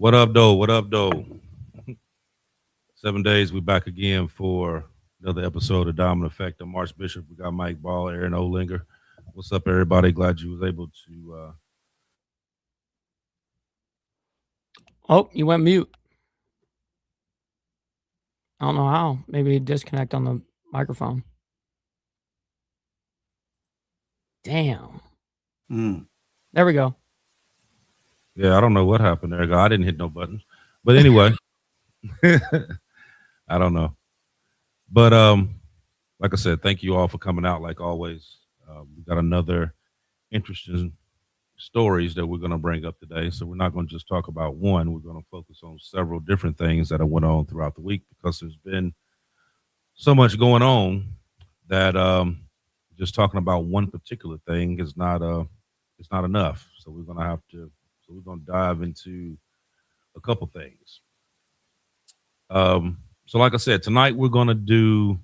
What up, though? What up, though? 7 days, we back again for another episode of Diamond Effect. I'm Marsh Bishop. We got Mike Ball, Aaron Olinger. What's up, everybody? Glad you was able to. Oh, you went mute. I don't know how. Maybe disconnect on the microphone. Damn. There we go. Yeah, I don't know what happened there. I didn't hit no buttons, but anyway, I don't know. But like I said, thank you all for coming out. Like always, we got another interesting stories that we're going to bring up today. So we're not going to just talk about one. We're going to focus on several different things that have went on throughout the week because there's been so much going on that just talking about one particular thing is not it's not enough. So we're going to have to. So we're going to dive into a couple things. So like I said, tonight we're going to do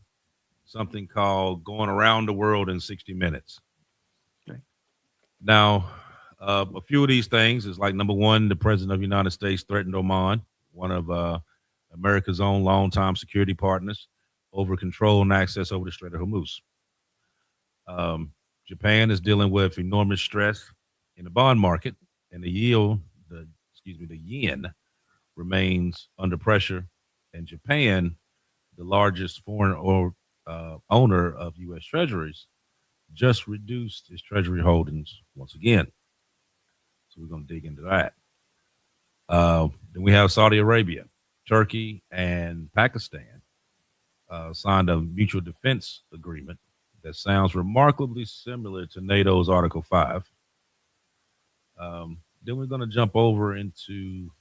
something called going around the world in 60 minutes. Okay. Now, a few of these things is like number one, the president of the United States threatened Oman, one of America's own longtime security partners, over control and access over the Strait of Hormuz. Japan is dealing with enormous stress in the bond market, and the yen remains under pressure. And Japan, the largest foreign owner of U.S. Treasuries, just reduced its Treasury holdings once again. So we're going to dig into that. Then we have Saudi Arabia, Turkey, and Pakistan signed a mutual defense agreement that sounds remarkably similar to NATO's Article 5. Then we're going to jump over into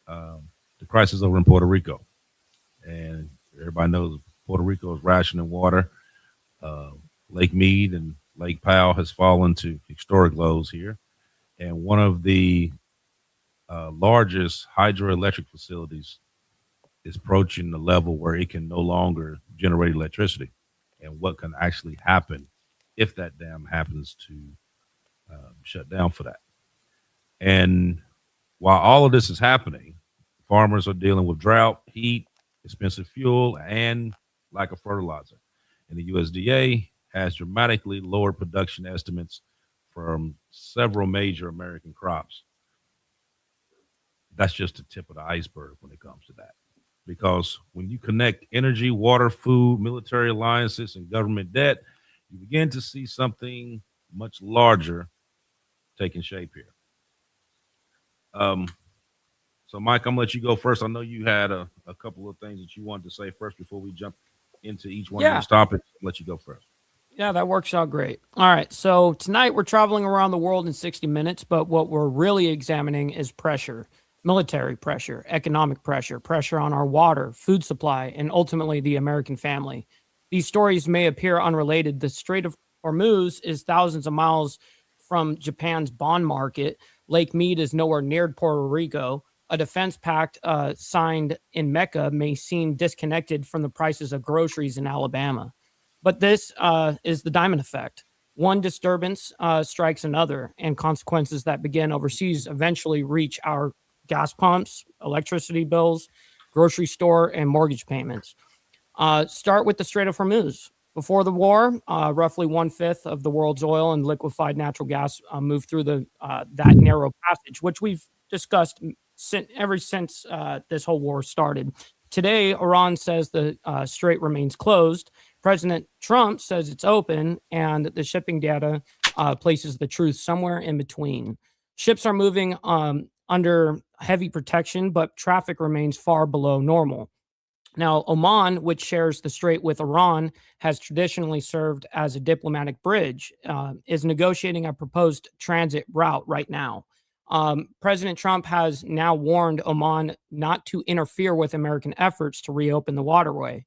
the crisis over in Puerto Rico. And everybody knows Puerto Rico is rationing water. Lake Mead and Lake Powell has fallen to historic lows here. And one of the largest hydroelectric facilities is approaching the level where it can no longer generate electricity. And what can actually happen if that dam happens to shut down for that. And while all of this is happening, farmers are dealing with drought, heat, expensive fuel, and lack of fertilizer. And the USDA has dramatically lowered production estimates from several major American crops. That's just the tip of the iceberg when it comes to that. Because when you connect energy, water, food, military alliances, and government debt, you begin to see something much larger taking shape here. So, Mike, I'm gonna let you go first. I know you had a couple of things that you wanted to say first before we jump into each one of these topics. I'll let you go first. Yeah, that works out great. All right. So tonight we're traveling around the world in 60 minutes, but what we're really examining is pressure, military pressure, economic pressure, pressure on our water, food supply, and ultimately the American family. These stories may appear unrelated. The Strait of Hormuz is thousands of miles from Japan's bond market. Lake Mead is nowhere near Puerto Rico. A defense pact signed in Mecca may seem disconnected from the prices of groceries in Alabama. But this is the diamond effect. One disturbance strikes another, and consequences that begin overseas eventually reach our gas pumps, electricity bills, grocery store, and mortgage payments. Start with the Strait of Hormuz. Before the war, roughly 1/5 of the world's oil and liquefied natural gas moved through that narrow passage, which we've discussed ever since this whole war started. Today, Iran says the strait remains closed. President Trump says it's open, and the shipping data places the truth somewhere in between. Ships are moving under heavy protection, but traffic remains far below normal. Now, Oman, which shares the strait with Iran, has traditionally served as a diplomatic bridge, is negotiating a proposed transit route right now. President Trump has now warned Oman not to interfere with American efforts to reopen the waterway.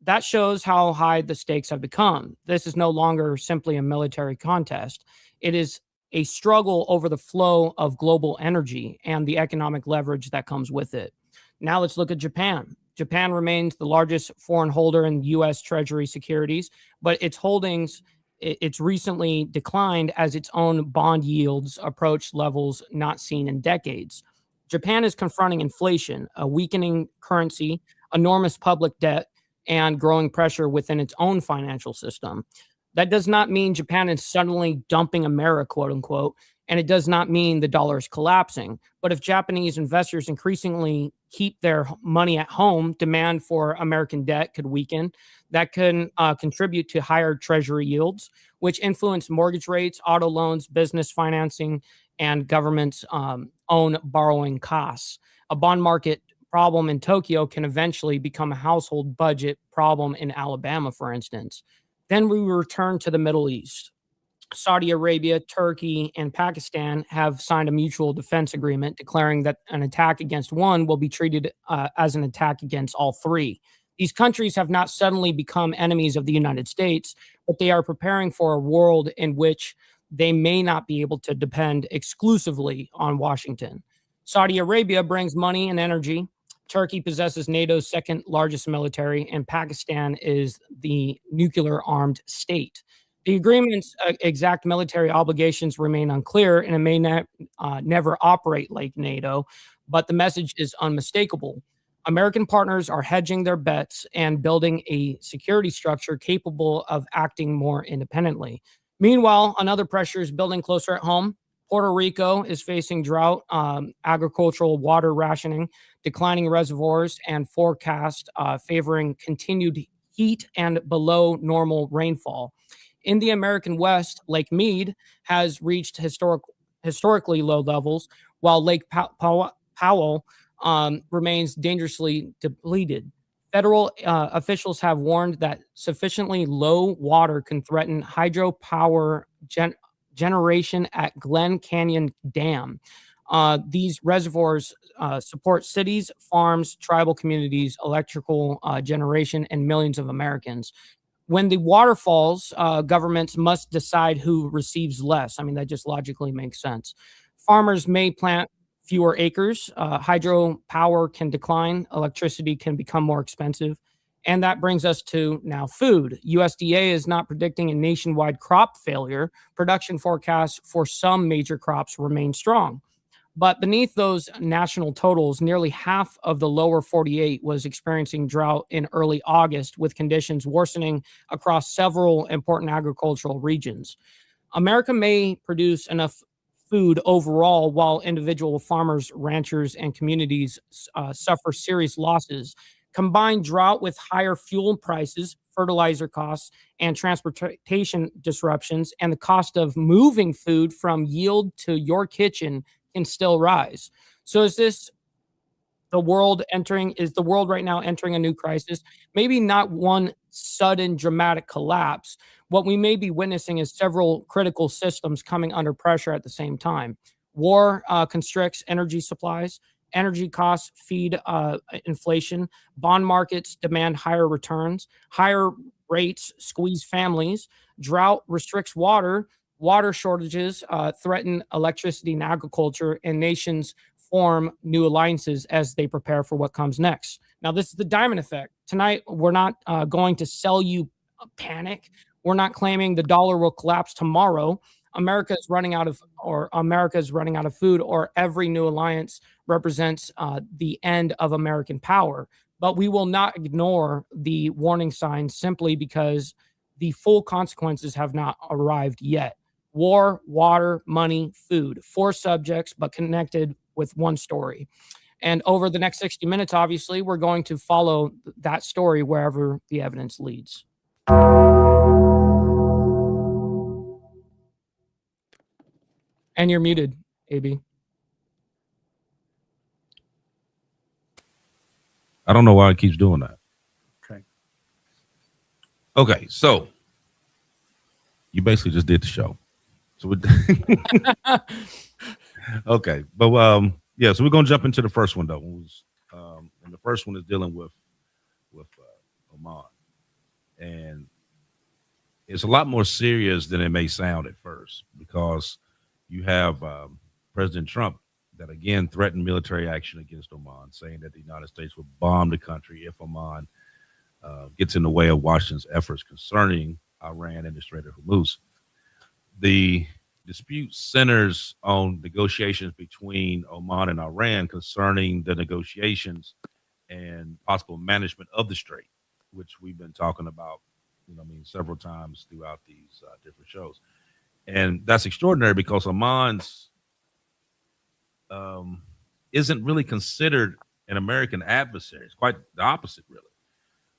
That shows how high the stakes have become. This is no longer simply a military contest. It is a struggle over the flow of global energy and the economic leverage that comes with it. Now let's look at Japan. Japan remains the largest foreign holder in U.S. Treasury securities, but its holdings, it's recently declined as its own bond yields approach levels not seen in decades. Japan is confronting inflation, a weakening currency, enormous public debt, and growing pressure within its own financial system. That does not mean Japan is suddenly dumping America, quote unquote, and it does not mean the dollar is collapsing. But if Japanese investors increasingly keep their money at home, demand for American debt could weaken. That can contribute to higher treasury yields, which influence mortgage rates, auto loans, business financing, and government's own borrowing costs. A bond market problem in Tokyo can eventually become a household budget problem in Alabama, for instance. Then we return to the Middle East. Saudi Arabia, Turkey, and Pakistan have signed a mutual defense agreement declaring that an attack against one will be treated as an attack against all three. These countries have not suddenly become enemies of the United States, but they are preparing for a world in which they may not be able to depend exclusively on Washington. Saudi Arabia brings money and energy. Turkey possesses NATO's second largest military, and Pakistan is the nuclear armed state. The agreement's exact military obligations remain unclear, and it may never operate like NATO, but the message is unmistakable. American partners are hedging their bets and building a security structure capable of acting more independently. Meanwhile, another pressure is building closer at home. Puerto Rico is facing drought, agricultural water rationing, declining reservoirs, and forecast favoring continued heat and below normal rainfall. In the American West, Lake Mead has reached historically low levels, while Lake Powell remains dangerously depleted. Federal officials have warned that sufficiently low water can threaten hydropower generation at Glen Canyon Dam. These reservoirs support cities, farms, tribal communities, electrical generation, and millions of Americans. When the water falls, governments must decide who receives less. I mean, that just logically makes sense. Farmers may plant fewer acres. Hydropower can decline. Electricity can become more expensive. And that brings us to now food. USDA is not predicting a nationwide crop failure. Production forecasts for some major crops remain strong. But beneath those national totals, nearly half of the lower 48 was experiencing drought in early August, with conditions worsening across several important agricultural regions. America may produce enough food overall, while individual farmers, ranchers, and communities suffer serious losses. Combined drought with higher fuel prices, fertilizer costs, and transportation disruptions, and the cost of moving food from yield to your kitchen can still rise. So is the world right now entering a new crisis? Maybe not one sudden dramatic collapse. What we may be witnessing is several critical systems coming under pressure at the same time. War constricts energy supplies. Energy costs feed inflation. Bond markets demand higher returns. Higher rates squeeze families. Drought restricts water. Water shortages threaten electricity and agriculture, and nations form new alliances as they prepare for what comes next. Now, this is the diamond effect. Tonight, we're not going to sell you panic. We're not claiming the dollar will collapse tomorrow. America is running out of food, or every new alliance represents the end of American power. But we will not ignore the warning signs simply because the full consequences have not arrived yet. War, water, money, food. 4 subjects, but connected with one story. And over the next 60 minutes, obviously, we're going to follow that story wherever the evidence leads. And you're muted, AB. I don't know why it keeps doing that. Okay. Okay, so you basically just did the show. So okay, but yeah, so we're gonna jump into the first one though. And the first one is dealing with Oman, and it's a lot more serious than it may sound at first, because you have President Trump that again threatened military action against Oman, saying that the United States will bomb the country if Oman gets in the way of Washington's efforts concerning Iran and the Strait of Hormuz. The dispute centers on negotiations between Oman and Iran concerning the negotiations and possible management of the strait, which we've been talking about, several times throughout these different shows. And that's extraordinary because Oman's um, isn't really considered an American adversary. It's quite the opposite, really,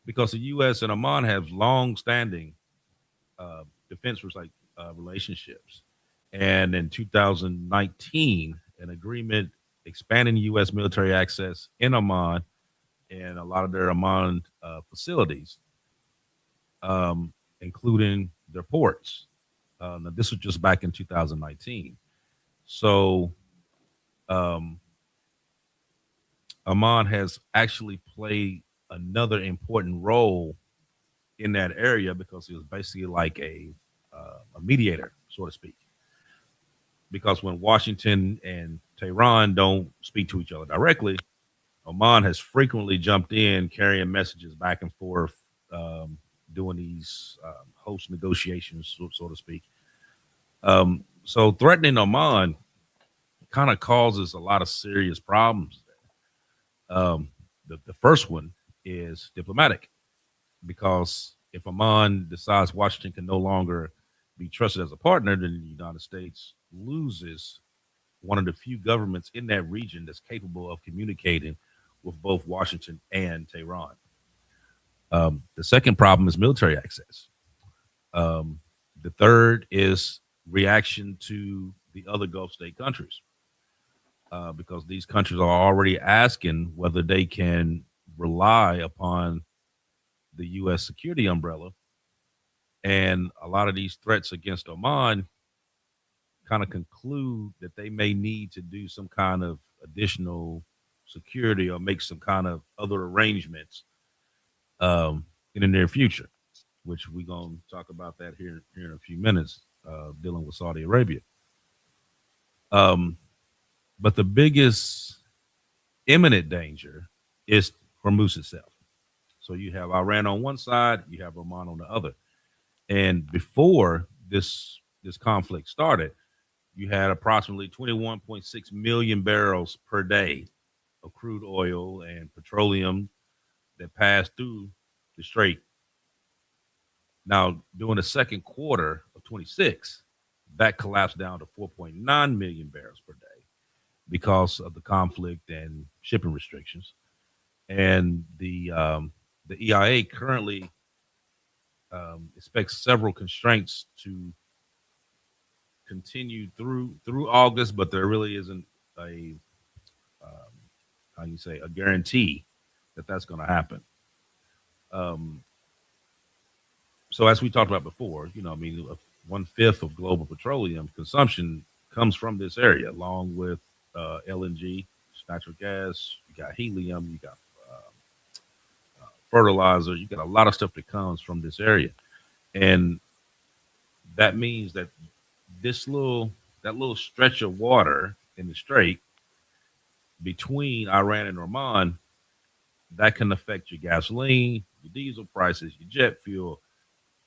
because the U.S. and Oman have long-standing defense relationships. And in 2019, an agreement expanding U.S. military access in Oman and a lot of their Oman facilities, including their ports. Now, this was just back in 2019. So um, Oman has actually played another important role in that area because it was basically like a mediator, so to speak. Because when Washington and Tehran don't speak to each other directly, Oman has frequently jumped in, carrying messages back and forth, doing these host negotiations, so to speak. So threatening Oman kind of causes a lot of serious problems. The first one is diplomatic, because if Oman decides Washington can no longer be trusted as a partner, then the United States loses one of the few governments in that region that's capable of communicating with both Washington and Tehran. The second problem is military access. The third is reaction to the other Gulf state countries, because these countries are already asking whether they can rely upon the U.S. security umbrella. And a lot of these threats against Oman kind of conclude that they may need to do some kind of additional security or make some kind of other arrangements in the near future, which we're going to talk about that here in a few minutes, dealing with Saudi Arabia. But the biggest imminent danger is Hormuz itself. So you have Iran on one side, you have Oman on the other. And before this conflict started, you had approximately 21.6 million barrels per day of crude oil and petroleum that passed through the strait. Now, during the second quarter of 26, that collapsed down to 4.9 million barrels per day because of the conflict and shipping restrictions. And the EIA currently expects several constraints to continue through August, but there really isn't a how you say a guarantee that that's going to happen. Um, so as we talked about before, 1/5 of global petroleum consumption comes from this area, along with LNG, natural gas. You got helium, you got fertilizer, you got a lot of stuff that comes from this area, and that means that that little stretch of water in the strait between Iran and Oman, that can affect your gasoline, your diesel prices, your jet fuel,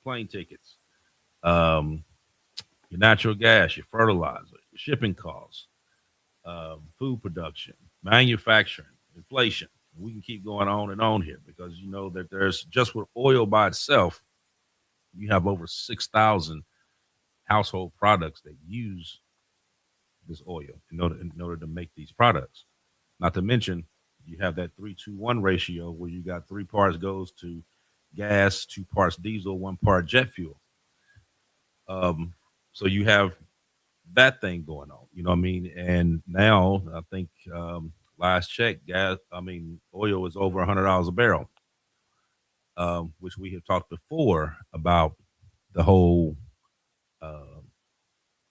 plane tickets, um, your natural gas, your fertilizer, your shipping costs, food production, manufacturing, inflation. We can keep going on and on here because you know that there's just with oil by itself, you have over 6,000 household products that use this oil in order to make these products. Not to mention, you have that 3-2-1 ratio where you got 3 parts goes to gas, 2 parts diesel, 1 part jet fuel. So you have that thing going on, you know what I mean? And now I think last check, oil is over $100 a barrel, which we have talked before about the whole uh,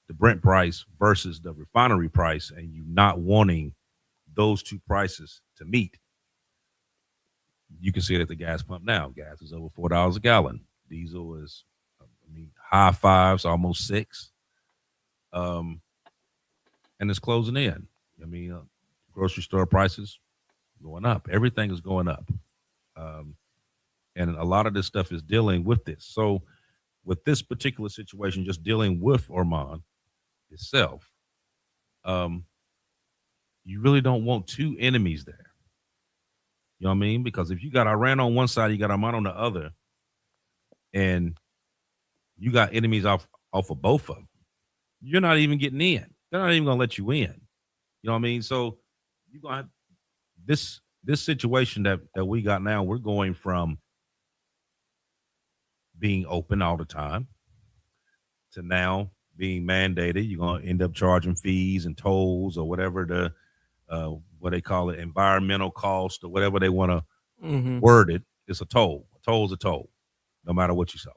the Brent price versus the refinery price, and you not wanting those two prices to meet. You can see it at the gas pump now. Gas is over $4 a gallon. Diesel is, high fives, almost six, um, and it's closing in. Grocery store prices going up. Everything is going up, um, and a lot of this stuff is dealing with this. So, with this particular situation, just dealing with Oman, itself, um, you really don't want two enemies there. You know what I mean? Because if you got Iran on one side, you got Oman on the other, and you got enemies off of both of them, you're not even getting in. They're not even gonna let you in. You know what I mean? So you gonna have this situation that we got now. We're going from being open all the time to now being mandated. You're gonna end up charging fees and tolls or whatever the what they call it, environmental cost or whatever they want to word it. It's a toll. A toll's a toll, no matter what you sell.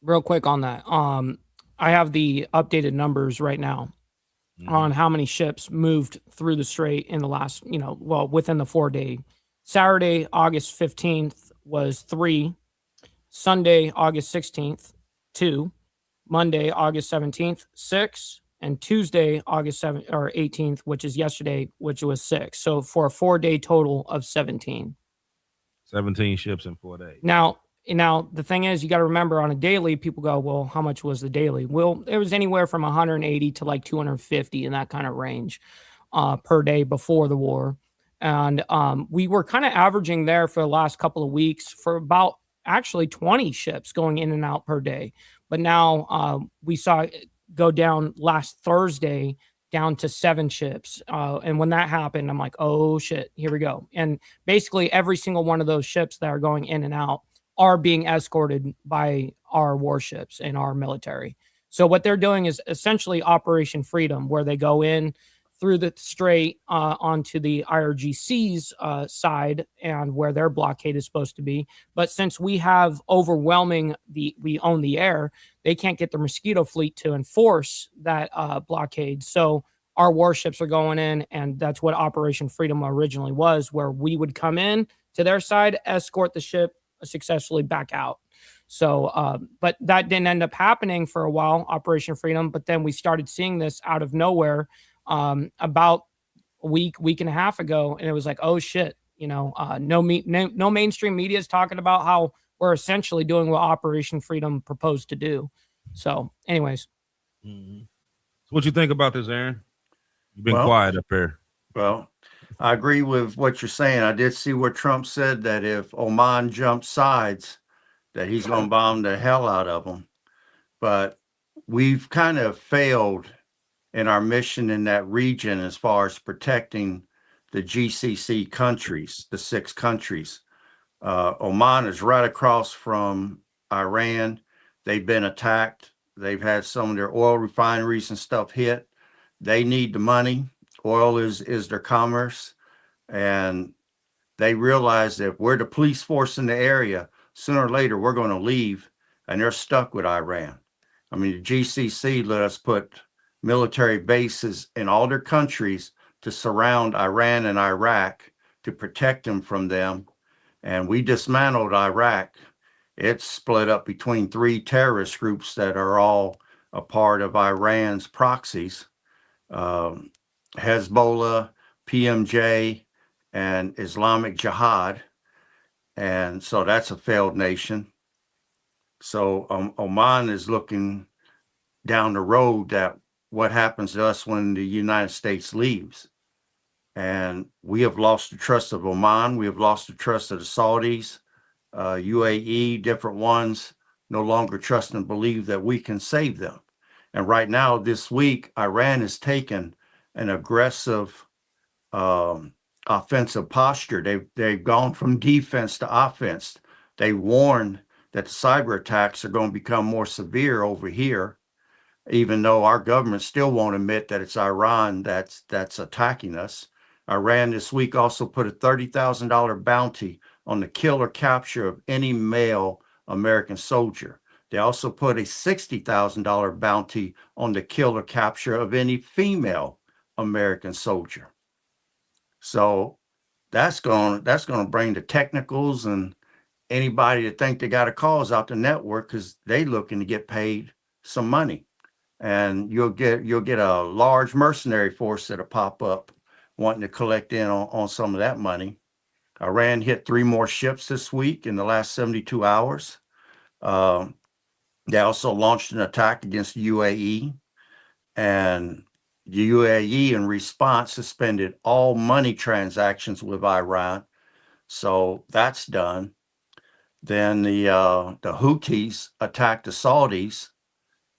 Real quick on that. I have the updated numbers right now on how many ships moved through the strait in the last, within the 4 day. Saturday, August 15th was 3. Sunday, August 16th, 2. Monday, August 17th, 6. And Tuesday, August 7th or 18th, which is yesterday, which was 6. So for a 4 day total of 17. 17 ships in 4 days. Now the thing is, you got to remember on a daily, people go, well, how much was the daily? Well, it was anywhere from 180 to like 250 in that kind of range per day before the war. And we were kind of averaging there for the last couple of weeks for about actually 20 ships going in and out per day. But now we saw it go down last Thursday down to 7 ships. And when that happened, I'm like, oh shit, here we go. And basically every single one of those ships that are going in and out are being escorted by our warships and our military. So what they're doing is essentially Operation Freedom, where they go in through the strait onto the IRGC's side and where their blockade is supposed to be. But since we have we own the air, they can't get the Mosquito fleet to enforce that blockade. So our warships are going in, and that's what Operation Freedom originally was, where we would come in to their side, escort the ship successfully back out. So, but that didn't end up happening for a while, Operation Freedom. But then we started seeing this out of nowhere about a week and a half ago, and it was like, oh shit, no mainstream media is talking about how we're essentially doing what Operation Freedom proposed to do. So, anyways, so what you think about this, Aaron? You've been quiet up here. Well, I agree with what you're saying. I did see where Trump said that if Oman jumps sides, that he's going to bomb the hell out of them. But we've kind of failed in our mission in that region as far as protecting the GCC countries, the 6 countries. Oman is right across from Iran. They've been attacked. They've had some of their oil refineries and stuff hit. They need the money. Oil is their commerce. And they realize that if we're the police force in the area, sooner or later we're going to leave, and they're stuck with Iran. I mean, the GCC let us put military bases in all their countries to surround Iran and Iraq to protect them from them. And we dismantled Iraq. It's split up between 3 terrorist groups that are all a part of Iran's proxies. Hezbollah, PMJ, and Islamic Jihad. And so that's a failed nation. So Oman is looking down the road at what happens to us when the United States leaves. And we have lost the trust of Oman. We have lost the trust of the Saudis, UAE, different ones, no longer trust and believe that we can save them. And right now, this week, Iran has taken an aggressive offensive posture. They've gone from defense to offense. They warned that the cyber attacks are going to become more severe over here, even though our government still won't admit that it's Iran that's attacking us. Iran this week also put a $30,000 bounty on the kill or capture of any male American soldier. They also put a $60,000 bounty on the kill or capture of any female American soldier. So that's going to bring the technicals and anybody that think they got a cause out the network, because they looking to get paid some money. And you'll get a large mercenary force that'll pop up wanting to collect in on some of that money. Iran hit 3 more ships this week in the last 72 hours. They also launched an attack against UAE. And the UAE in response suspended all money transactions with Iran. So that's done. Then the Houthis attacked the Saudis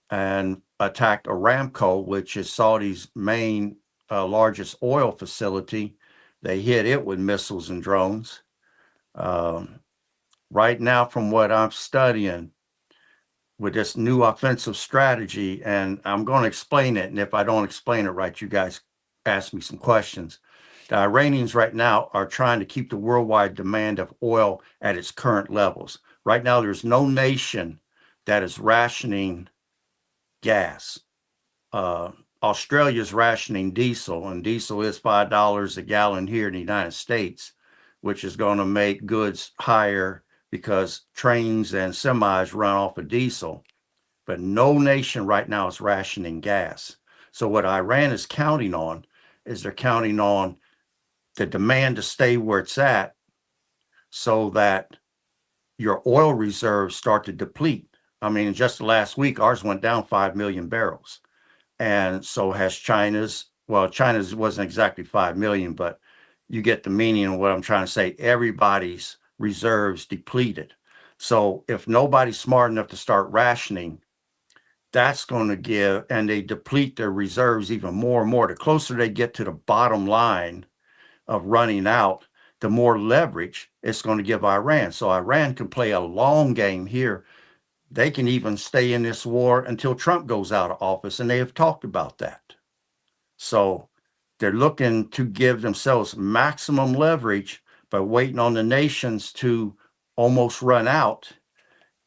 and attacked Aramco, which is Saudi's main largest oil facility. They hit it with missiles and drones. Right now, from what I'm studying with this new offensive strategy, and I'm going to explain it. And if I don't explain it right, you guys ask me some questions. The Iranians right now are trying to keep the worldwide demand of oil at its current levels. Right now, there's no nation that is rationing gas. Australia is rationing diesel, and diesel is $5 a gallon here in the United States, which is going to make goods higher because trains and semis run off of diesel. But no nation right now is rationing gas. So what Iran is counting on is they're counting on the demand to stay where it's at so that your oil reserves start to deplete. I mean, just last week, ours went down 5 million barrels. And so has China's. Well, China's wasn't exactly 5 million, but you get the meaning of what I'm trying to say. Everybody's reserves depleted. So if nobody's smart enough to start rationing, that's going to give, and they deplete their reserves even more and more. The closer they get to the bottom line of running out, the more leverage it's going to give Iran. So Iran can play a long game here. They can even stay in this war until Trump goes out of office, and they have talked about that. So they're looking to give themselves maximum leverage by waiting on the nations to almost run out.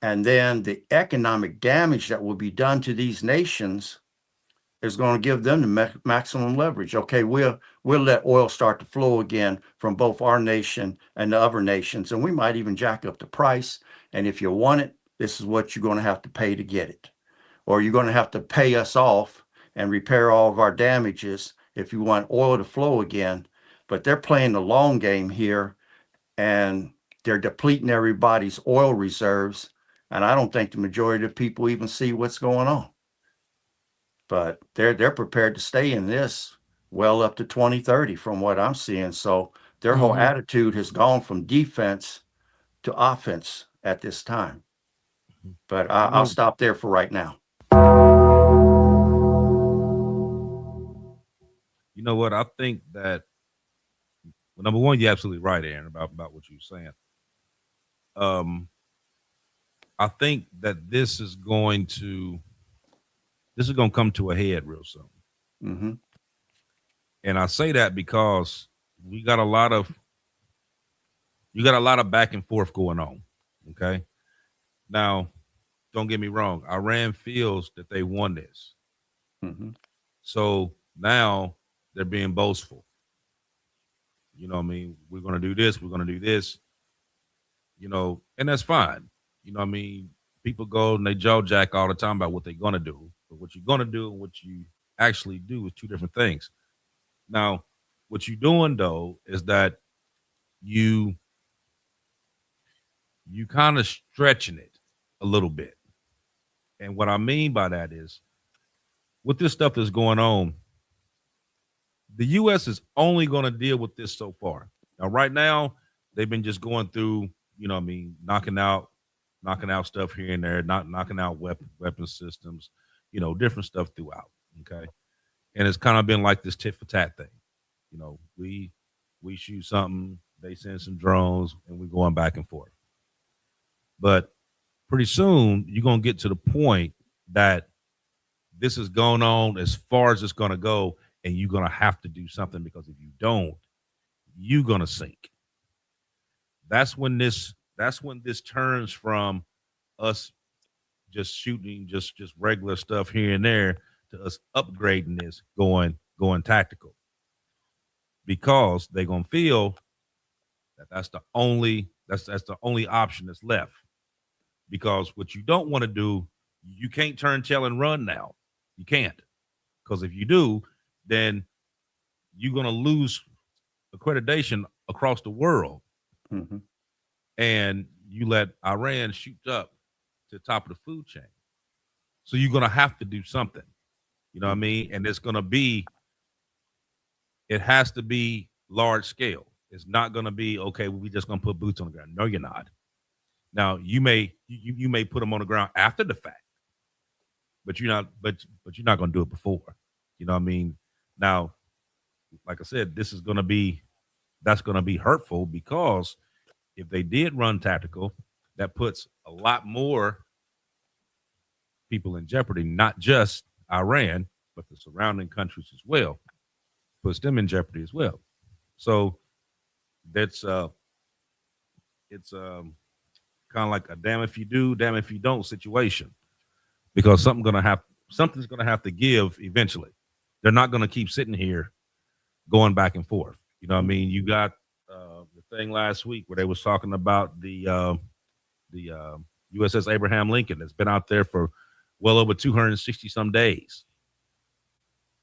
And then the economic damage that will be done to these nations is going to give them the maximum leverage. Okay, we'll let oil start to flow again from both our nation and the other nations, and we might even jack up the price. And if you want it, this is what you're going to have to pay to get it, or you're going to have to pay us off and repair all of our damages if you want oil to flow again. But they're playing the long game here, and they're depleting everybody's oil reserves. And I don't think the majority of people even see what's going on. But they're prepared to stay in this well up to 2030 from what I'm seeing. So their whole attitude has gone from defense to offense at this time. But I'll stop there for right now. You know what? I think that, well, number one, you're absolutely right, Aaron, about what you were saying. I think that this is going to come to a head real soon. Mm-hmm. And I say that because you got a lot of back and forth going on. Okay. Now, don't get me wrong. Iran feels that they won this. Mm-hmm. So now they're being boastful. You know what I mean? We're going to do this. We're going to do this. You know, and that's fine. You know what I mean? People go and they jaw jack all the time about what they're going to do. But what you're going to do and what you actually do is two different things. Now, what you're doing, though, is that you kind of stretching it a little bit. And what I mean by that is, with this stuff that's going on, the U.S. is only going to deal with this so far. Now, right now, they've been just going through, you know what I mean, knocking out stuff here and there, not knocking out weapon systems, you know, different stuff throughout. Okay. And it's kind of been like this tit for tat thing. You know, we shoot something, they send some drones, and we're going back and forth. But pretty soon, you're going to get to the point that this is going on as far as it's going to go, and you're going to have to do something, because if you don't, you're going to sink. That's when this turns from us just shooting just regular stuff here and there to us upgrading this, going tactical, because they're going to feel that that's the only option that's left. Because what you don't want to do, you can't turn tail and run now. You can't, because if you do, then you're going to lose accreditation across the world. Mm-hmm. And you let Iran shoot up to the top of the food chain. So you're going to have to do something. You know what I mean? And it has to be large scale. It's not going to be, okay, we just going to put boots on the ground. No, you're not. Now you may put them on the ground after the fact, but you're not going to do it before. You know what I mean? Now, like I said, that's going to be hurtful, because if they did run tactical, that puts a lot more people in jeopardy, not just Iran, but the surrounding countries as well. Puts them in jeopardy as well. So that's it's kind of like a damn if you do, damn if you don't situation, because something's gonna have to give eventually. They're not gonna keep sitting here going back and forth. You know what I mean? You got the thing last week where they was talking about the USS Abraham Lincoln that's been out there for well over 260 some days.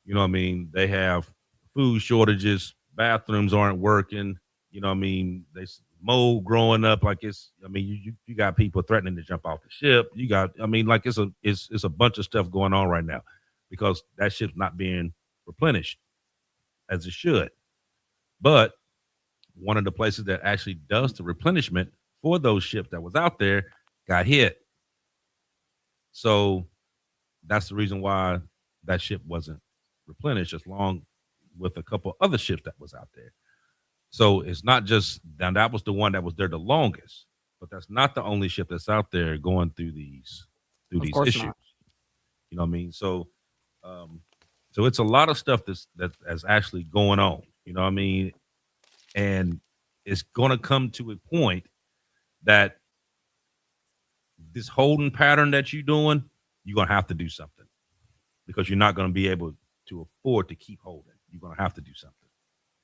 You know what I mean? They have food shortages, bathrooms aren't working. You know what I mean? There's mold growing up like it's. I mean, you got people threatening to jump off the ship. You got. I mean, like it's a bunch of stuff going on right now, because that ship's not being replenished as it should. But one of the places that actually does the replenishment for those ships that was out there got hit. So that's the reason why that ship wasn't replenished, as long with a couple other ships that was out there. So it's not just, now that was the one that was there the longest, but that's not the only ship that's out there going through these issues. Not. You know what I mean? So so it's a lot of stuff that's actually going on. You know what I mean? And it's going to come to a point that this holding pattern that you're doing, you're going to have to do something, because you're not going to be able to afford to keep holding. You're going to have to do something.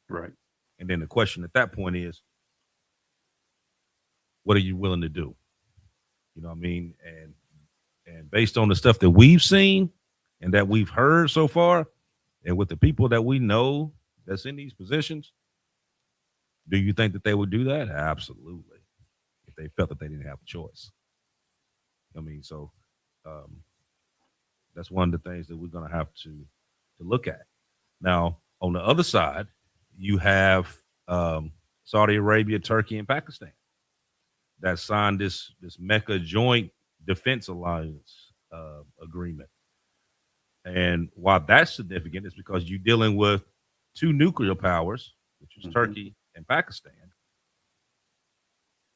Right. And then the question at that point is, what are you willing to do? You know what I mean? And based on the stuff that we've seen and that we've heard so far, and with the people that we know that's in these positions, do you think that they would do that? Absolutely. If they felt that they didn't have a choice. I mean, so that's one of the things that we're going to have to look at. Now, on the other side, you have Saudi Arabia, Turkey, and Pakistan that signed this Mecca Joint Defense Alliance agreement. And why that's significant is because you're dealing with two nuclear powers, which is Turkey and Pakistan,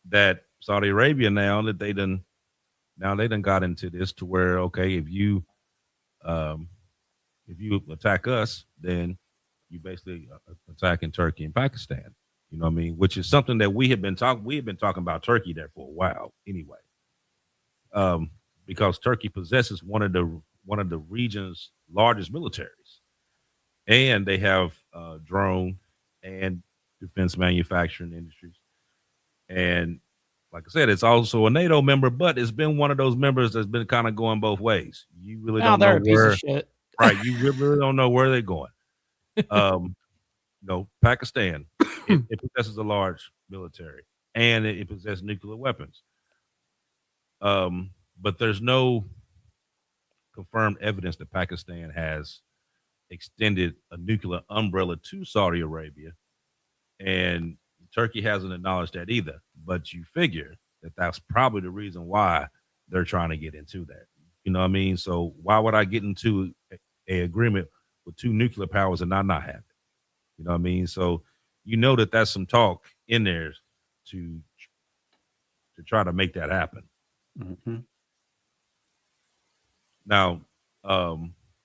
that Saudi Arabia now they done got into this to where, okay, if you attack us, then you basically attacking Turkey and Pakistan. You know what I mean? Which is something that we have been talking about Turkey there for a while anyway. Because Turkey possesses one of the region's largest militaries, and they have drone and defense manufacturing industries. And like I said, it's also a NATO member, but it's been one of those members that's been kind of going both ways. You really don't know where, piece of shit. right? You really don't know where they're going. Pakistan, it possesses a large military, and it possesses nuclear weapons. But there's no confirmed evidence that Pakistan has extended a nuclear umbrella to Saudi Arabia, and Turkey hasn't acknowledged that either. But you figure that that's probably the reason why they're trying to get into that. You know what I mean? So why would I get into a agreement with two nuclear powers and not have it? You know what I mean? So you know that that's some talk in there to try to make that happen. Mm-hmm. Now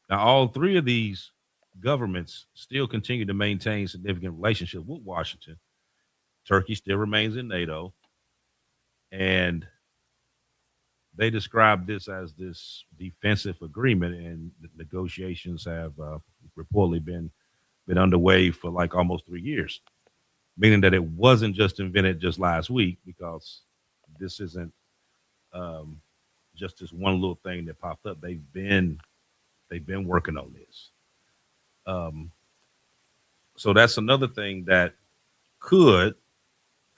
all three of these governments still continue to maintain significant relationships with Washington. Turkey still remains in NATO, and they describe this as this defensive agreement, and the negotiations have reportedly been underway for like almost 3 years, meaning that it wasn't just invented just last week, because this isn't just this one little thing that popped up. They've been working on this. So that's another thing that could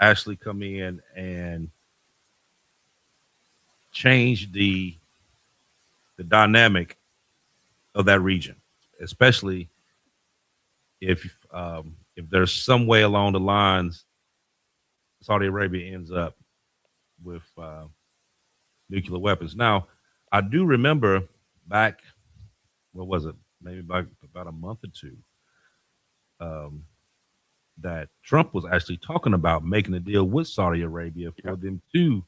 actually come in and change the dynamic of that region. especially if there's some way along the lines Saudi Arabia ends up with nuclear weapons. Now, I do remember back, what was it? Maybe about a month or two, um, that Trump was actually talking about making a deal with Saudi Arabia for them to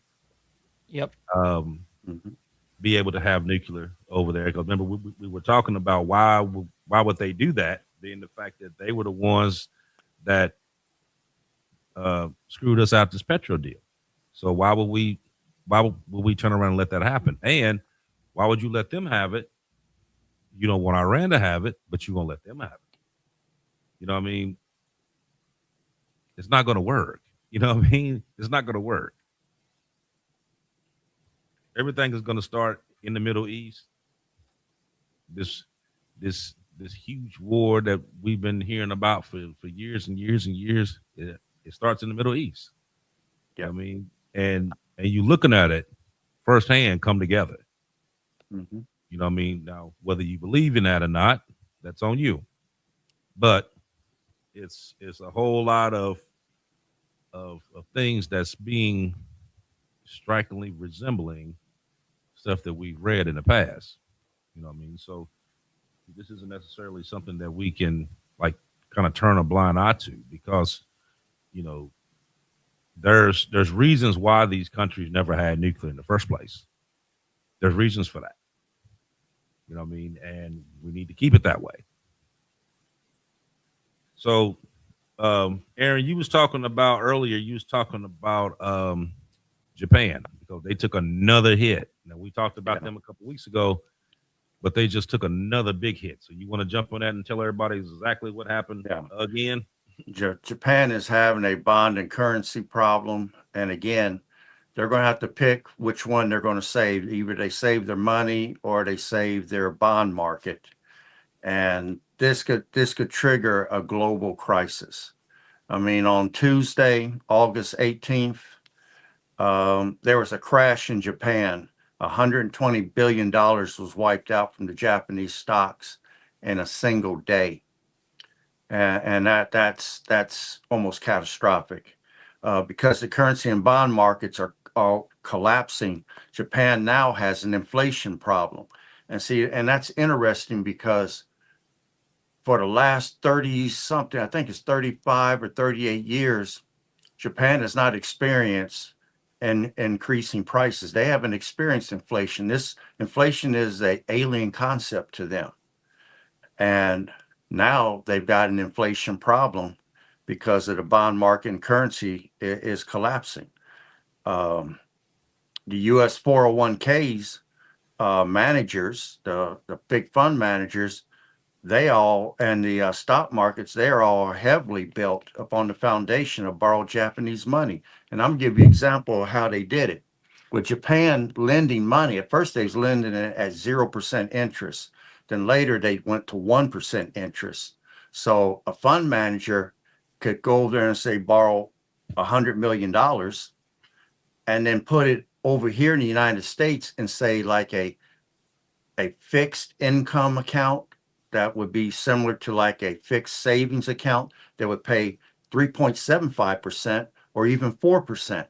Yep. um, Mhm. be able to have nuclear over there. Because remember, we were talking about why would they do that, being the fact that they were the ones that screwed us out this petrol deal. So why would we turn around and let that happen? And why would you let them have it? You don't want Iran to have it, but you won't let them have it. You know what I mean? It's not going to work. You know what I mean? It's not going to work. Everything is going to start in the Middle East. This this huge war that we've been hearing about for years and years and years. It starts in the Middle East. You know what I mean, and you looking at it firsthand come together. Mhm. You know what I mean? Now, whether you believe in that or not, that's on you. But it's a whole lot of things that's being strikingly resembling stuff that we've read in the past. You know what I mean? So this isn't necessarily something that we can like kind of turn a blind eye to because you know there's reasons why these countries never had nuclear in the first place. There's reasons for that. You know what I mean? And we need to keep it that way. So, Aaron, you was talking about earlier. You was talking about Japan because they took another hit. Now we talked about Yeah. them a couple weeks ago, but they just took another big hit. So you want to jump on that and tell everybody exactly what happened Yeah. again? Japan is having a bond and currency problem. And again, they're going to have to pick which one they're going to save. Either they save their money or they save their bond market. And this could trigger a global crisis. I mean, on Tuesday, August 18th, there was a crash in Japan. $120 billion was wiped out from the Japanese stocks in a single day. And that's almost catastrophic because the currency and bond markets are all collapsing. Japan now has an inflation problem, and see, and that's interesting because for the last 30 something, I think it's 35 or 38 years, Japan has not experienced increasing prices. They haven't experienced inflation. This inflation is a alien concept to them. And now they've got an inflation problem because of the bond market and currency is collapsing. Um, the US 401ks managers, the big fund managers, they all, and the stock markets, they are all heavily built upon the foundation of borrowed Japanese money. And I'm gonna give you an example of how they did it. With Japan lending money, at first they was lending it at 0% interest. Then later they went to 1% interest. So a fund manager could go over there and say borrow $100 million and then put it over here in the United States and say like a fixed income account that would be similar to like a fixed savings account that would pay 3.75% or even 4%.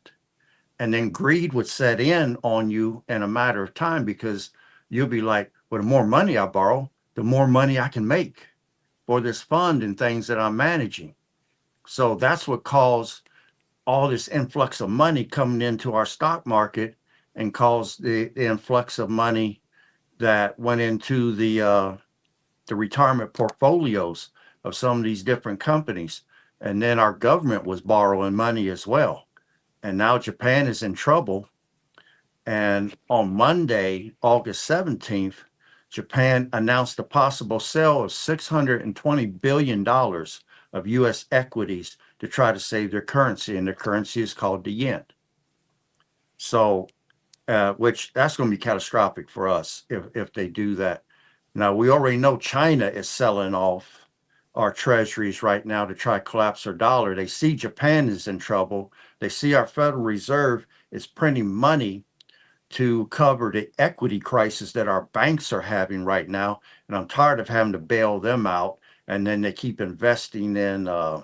And then greed would set in on you in a matter of time because you'll be like, well, the more money I borrow, the more money I can make for this fund and things that I'm managing. So that's what caused all this influx of money coming into our stock market and caused the influx of money that went into the retirement portfolios of some of these different companies. And then our government was borrowing money as well. And now Japan is in trouble. And on Monday, August 17th, Japan announced a possible sale of $620 billion of US equities to try to save their currency. And their currency is called the yen. So which that's going to be catastrophic for us if they do that. Now we already know China is selling off our treasuries right now to try to collapse our dollar. They see Japan is in trouble. They see our Federal Reserve is printing money to cover the equity crisis that our banks are having right now. And I'm tired of having to bail them out. And then they keep investing in, I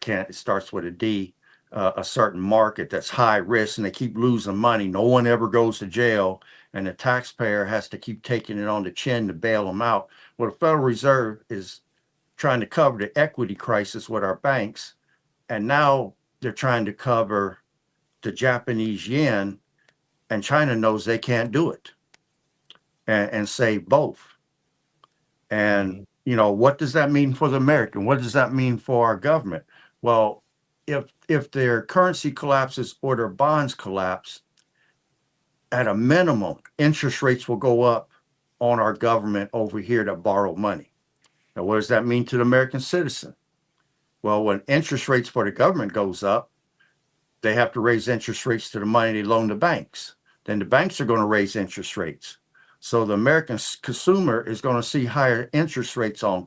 can't, it starts with a D, a certain market that's high risk, and they keep losing money. No one ever goes to jail, and the taxpayer has to keep taking it on the chin to bail them out. Well, the Federal Reserve is trying to cover the equity crisis with our banks, and now they're trying to cover the Japanese yen, and China knows they can't do it, and save both. And what does that mean for the American? What does that mean for our government? Well, if their currency collapses or their bonds collapse, at a minimum, interest rates will go up on our government over here that borrow money. Now, what does that mean to the American citizen? Well, when interest rates for the government goes up, they have to raise interest rates to the money they loan the banks. Then the banks are going to raise interest rates. So the American consumer is going to see higher interest rates on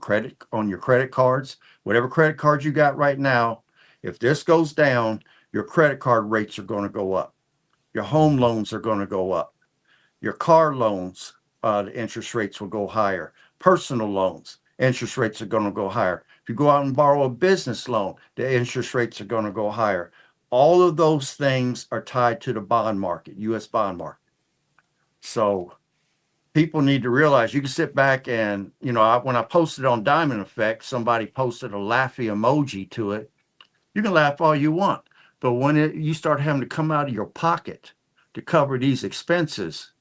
your credit cards, whatever credit card you got right now. If this goes down, your credit card rates are going to go up. Your home loans are going to go up. Your car loans, the interest rates will go higher. Personal loans, interest rates are going to go higher. If you go out and borrow a business loan, the interest rates are going to go higher. All of those things are tied to the bond market, U.S. bond market. So people need to realize you can sit back and, when I posted on Diamond Effect, somebody posted a laughy emoji to it. You can laugh all you want. But when you start having to come out of your pocket to cover these expenses,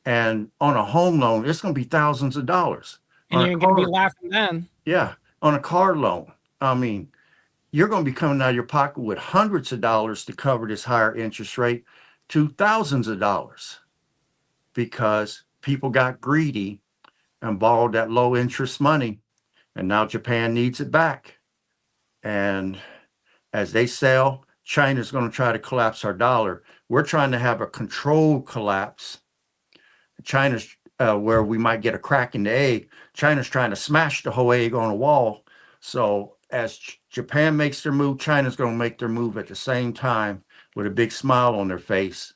and on a home loan, it's going to be thousands of dollars. And you're going to be laughing then. Yeah. On a car loan, I mean, you're going to be coming out of your pocket with hundreds of dollars to cover this higher interest rate to thousands of dollars because people got greedy and borrowed that low interest money. And now Japan needs it back. And as they sell, China's going to try to collapse our dollar. We're trying to have a controlled collapse. China's where we might get a crack in the egg. China's trying to smash the whole egg on a wall. So as Japan makes their move, China's going to make their move at the same time with a big smile on their face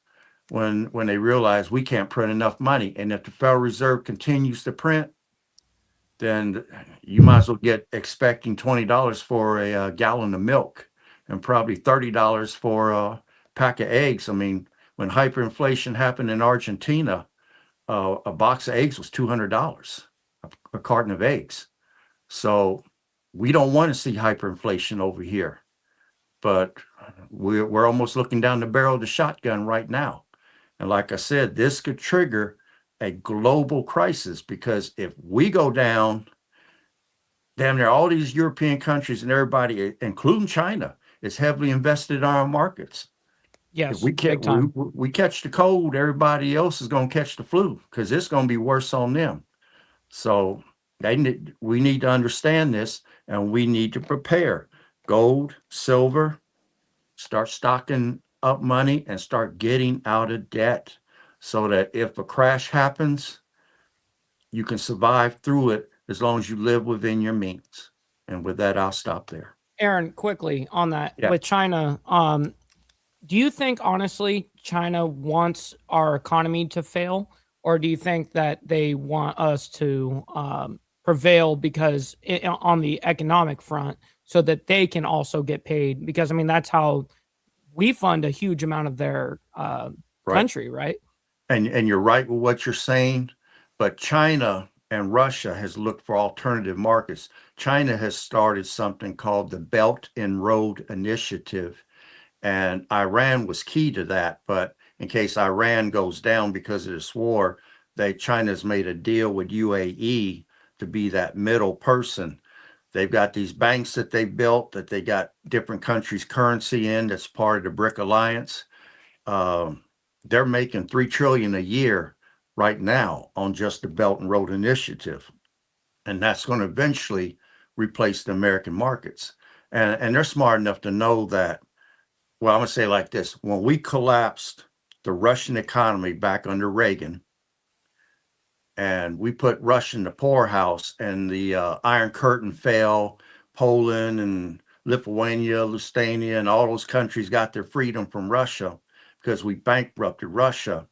when they realize we can't print enough money. And if the Federal Reserve continues to print, then you might as well get expecting $20 for a gallon of milk and probably $30 for a pack of eggs. I mean, when hyperinflation happened in Argentina, a box of eggs was $200, a carton of eggs. So we don't want to see hyperinflation over here, but we're almost looking down the barrel of the shotgun right now. And like I said, this could trigger a global crisis because if we go down, damn near all these European countries and everybody, including China, is heavily invested in our markets. Yes, if we catch the cold, everybody else is going to catch the flu because it's going to be worse on them. So we need to understand this, and we need to prepare. Gold, silver, start stocking up money and start getting out of debt so that if a crash happens, you can survive through it as long as you live within your means. And with that, I'll stop there. Aaron, quickly on that with China, do you think, honestly, China wants our economy to fail, or do you think that they want us to prevail because on the economic front so that they can also get paid? Because, I mean, that's how we fund a huge amount of their country, right? And you're right with what you're saying, but China and Russia has looked for alternative markets. China has started something called the Belt and Road Initiative. And Iran was key to that. But in case Iran goes down because of this war, China's made a deal with UAE to be that middle person. They've got these banks that they built that they got different countries' currency in. That's part of the BRIC Alliance. They're making $3 trillion a year right now on just the Belt and Road Initiative. And that's going to eventually replace the American markets. And they're smart enough to know that. Well, I'm going to say it like this. When we collapsed the Russian economy back under Reagan, and we put Russia in the poorhouse, and the Iron Curtain fell, Poland and Lithuania, Lithuania, and all those countries got their freedom from Russia. because we bankrupted Russia,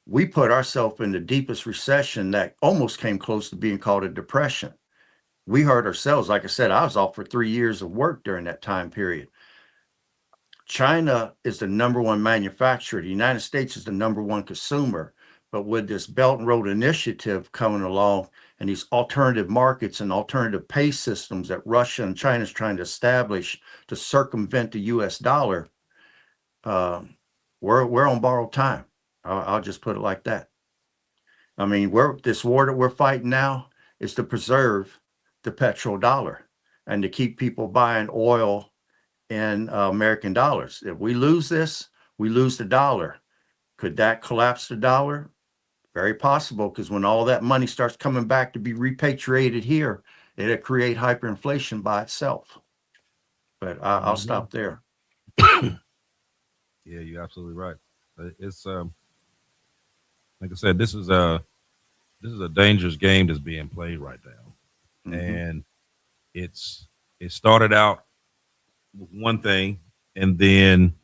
we put ourselves in the deepest recession that almost came close to being called a depression. We hurt ourselves. Like I said, I was off for 3 years of work during that time period. China is the number one manufacturer. The United States is the number one consumer. But with this Belt and Road Initiative coming along and these alternative markets and alternative pay systems that Russia and China is trying to establish to circumvent the US dollar, we're on borrowed time. I'll just put it like that. I mean, this war that we're fighting now is to preserve the petrodollar and to keep people buying oil in American dollars. If we lose this, we lose the dollar. Could that collapse the dollar? Very possible, because when all that money starts coming back to be repatriated here, it'll create hyperinflation by itself. But I'll stop there. Yeah, you're absolutely right. It's like I said, this is a dangerous game that's being played right now, and it started out with one thing, and then,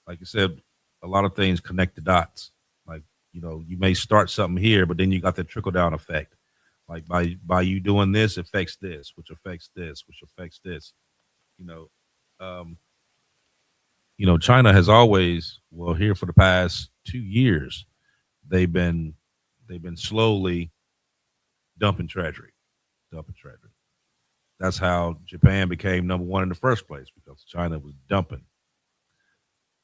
like you said, a lot of things connect the dots. Like, you know, you may start something here, but then you got the trickle down effect. Like by you doing this affects this, which affects this, which affects this. China has always, well, here for the past 2 years, they've been slowly dumping Treasury. That's how Japan became number one in the first place, because China was dumping.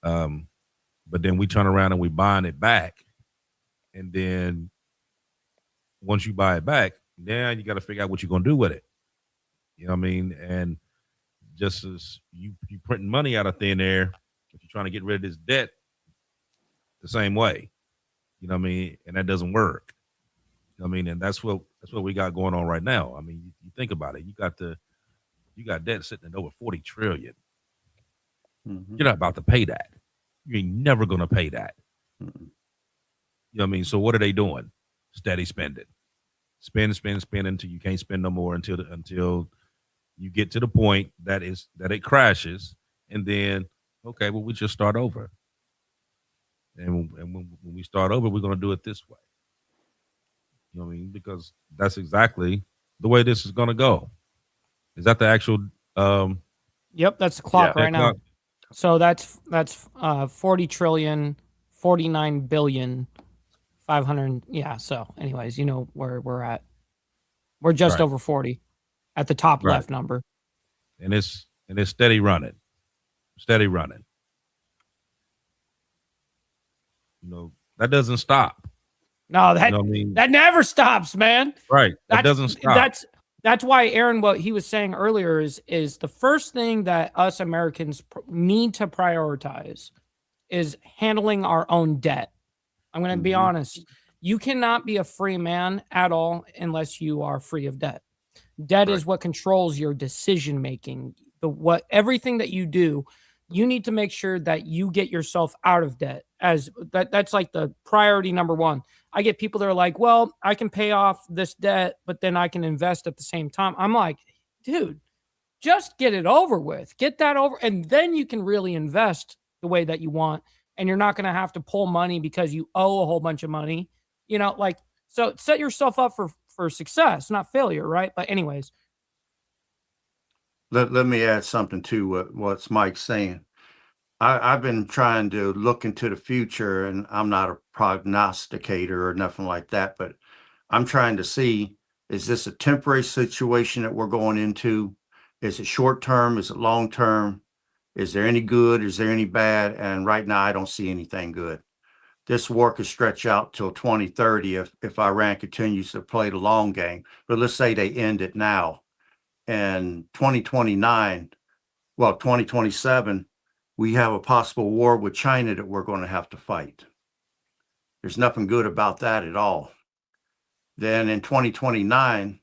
But then we turn around and we buying it back. And then once you buy it back, then you got to figure out what you're going to do with it. You know what I mean? And just as you printing money out of thin air, if you're trying to get rid of this debt the same way, you know what I mean? And that doesn't work. You know what I mean? And that's what we got going on right now. I mean, you think about it. You got debt sitting at over 40 trillion. You're not about to pay that. You ain't never going to pay that. You know what I mean? So what are they doing? Steady spending. Spend until you can't spend no more, until you get to the point that it crashes, and then, okay, well, we just start over. And when we start over, we're going to do it this way. You know what I mean? Because that's exactly the way this is going to go. Is that the actual? Yep, that's the clock right now. Clock. So that's 40 trillion, 49 billion, 500. Yeah. So, anyways, you know where we're at. We're just Right. over 40 at the top Right. left number. And it's steady running. That doesn't stop. No, that You know what I mean? that never stops, man. Right. That doesn't stop. That's why, Aaron, what he was saying earlier is the first thing that us Americans need to prioritize is handling our own debt. I'm going to be honest. You cannot be a free man at all unless you are free of debt. Debt is what controls your decision making. Everything that you do, you need to make sure that you get yourself out of debt. That's like the priority number one. I get people that are like, well, I can pay off this debt, but then I can invest at the same time. I'm like, dude, just get it over with. Get that over, and then you can really invest the way that you want, and you're not going to have to pull money because you owe a whole bunch of money. So set yourself up for success, not failure, right? But anyways. Let me add something to what's Mike's saying. I've been trying to look into the future, and I'm not a prognosticator or nothing like that, but I'm trying to see, is this a temporary situation that we're going into? Is it short term? Is it long term? Is there any good? Is there any bad? And right now, I don't see anything good. This war could stretch out till 2030 if Iran continues to play the long game. But let's say they end it now. And 2027, we have a possible war with China that we're going to have to fight. There's nothing good about that at all. Then in 2029,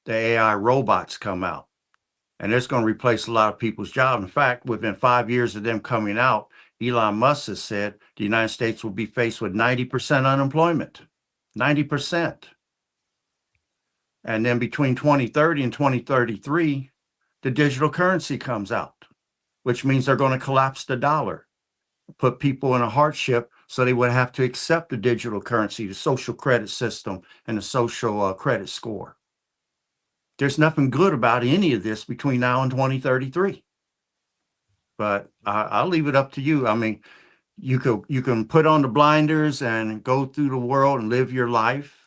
the AI robots come out, and it's going to replace a lot of people's jobs. In fact, within 5 years of them coming out, Elon Musk has said the United States will be faced with 90% unemployment. 90%. And then between 2030 and 2033, the digital currency comes out, which means they're going to collapse the dollar. put people in a hardship so they would have to accept the digital currency, the social credit system, and the social credit score. There's nothing good about any of this between now and 2033. But I'll leave it up to you. I mean, you can put on the blinders and go through the world and live your life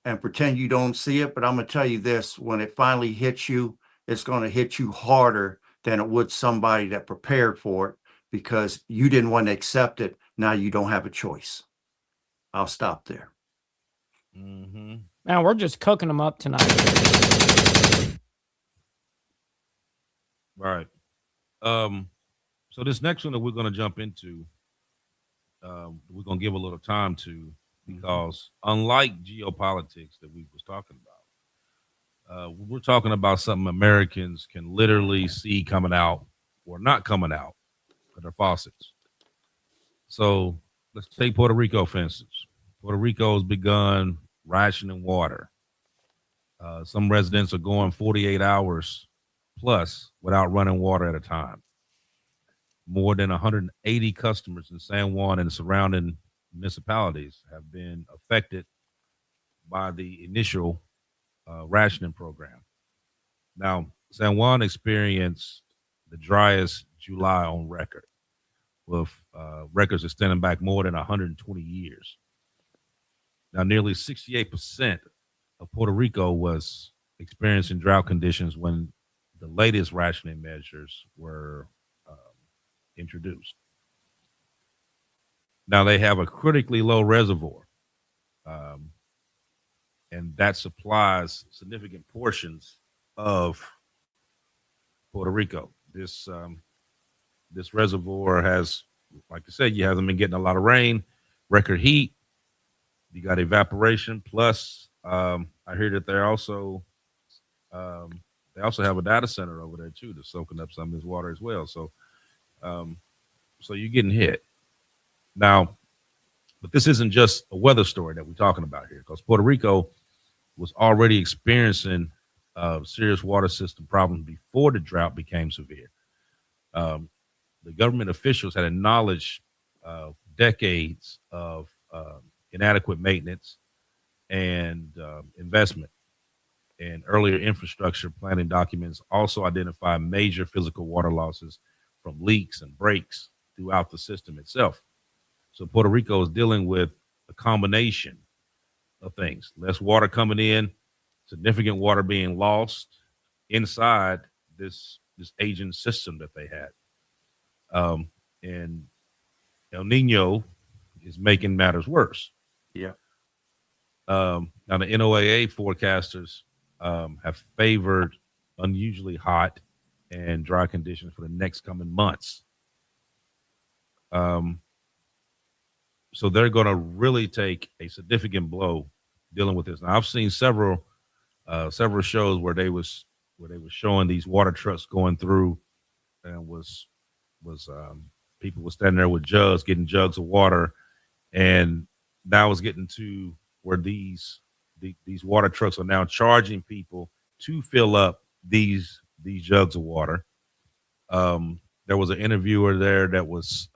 and pretend you don't see it. But I'm going to tell you this, when it finally hits you, it's going to hit you harder than it would somebody that prepared for it because you didn't want to accept it. Now you don't have a choice. I'll stop there. Mm-hmm. Man, we're just cooking them up tonight. Right. So this next one that we're going to jump into, we're going to give a little time to, because unlike geopolitics that we was talking about, we're talking about something Americans can literally see coming out or not coming out of their faucets. So let's take Puerto Rico, for instance. Puerto Rico has begun rationing water. Some residents are going 48 hours plus without running water at a time. More than 180 customers in San Juan and surrounding municipalities have been affected by the initial rationing program. Now, San Juan experienced the driest July on record, with records extending back more than 120 years. Now, nearly 68% of Puerto Rico was experiencing drought conditions when the latest rationing measures were introduced. Now, they have a critically low reservoir, and that supplies significant portions of Puerto Rico. This reservoir has, like I said, you haven't been getting a lot of rain, record heat. You got evaporation. Plus, I hear that they also have a data center over there too, that's soaking up some of this water as well. So you're getting hit now. But this isn't just a weather story that we're talking about here, because Puerto Rico was already experiencing serious water system problems before the drought became severe. The government officials had acknowledged decades of inadequate maintenance and investment. And earlier infrastructure planning documents also identify major physical water losses from leaks and breaks throughout the system itself. So Puerto Rico is dealing with a combination of things: less water coming in, significant water being lost inside this aging system that they had. And El Nino is making matters worse. Yeah. Now the NOAA forecasters have favored unusually hot and dry conditions for the next coming months. So they're going to really take a significant blow dealing with this. Now, I've seen several shows where they was showing these water trucks going through, and was people were standing there with jugs, getting jugs of water, and now it's getting to where these water trucks are now charging people to fill up these jugs of water. There was an interviewer there that was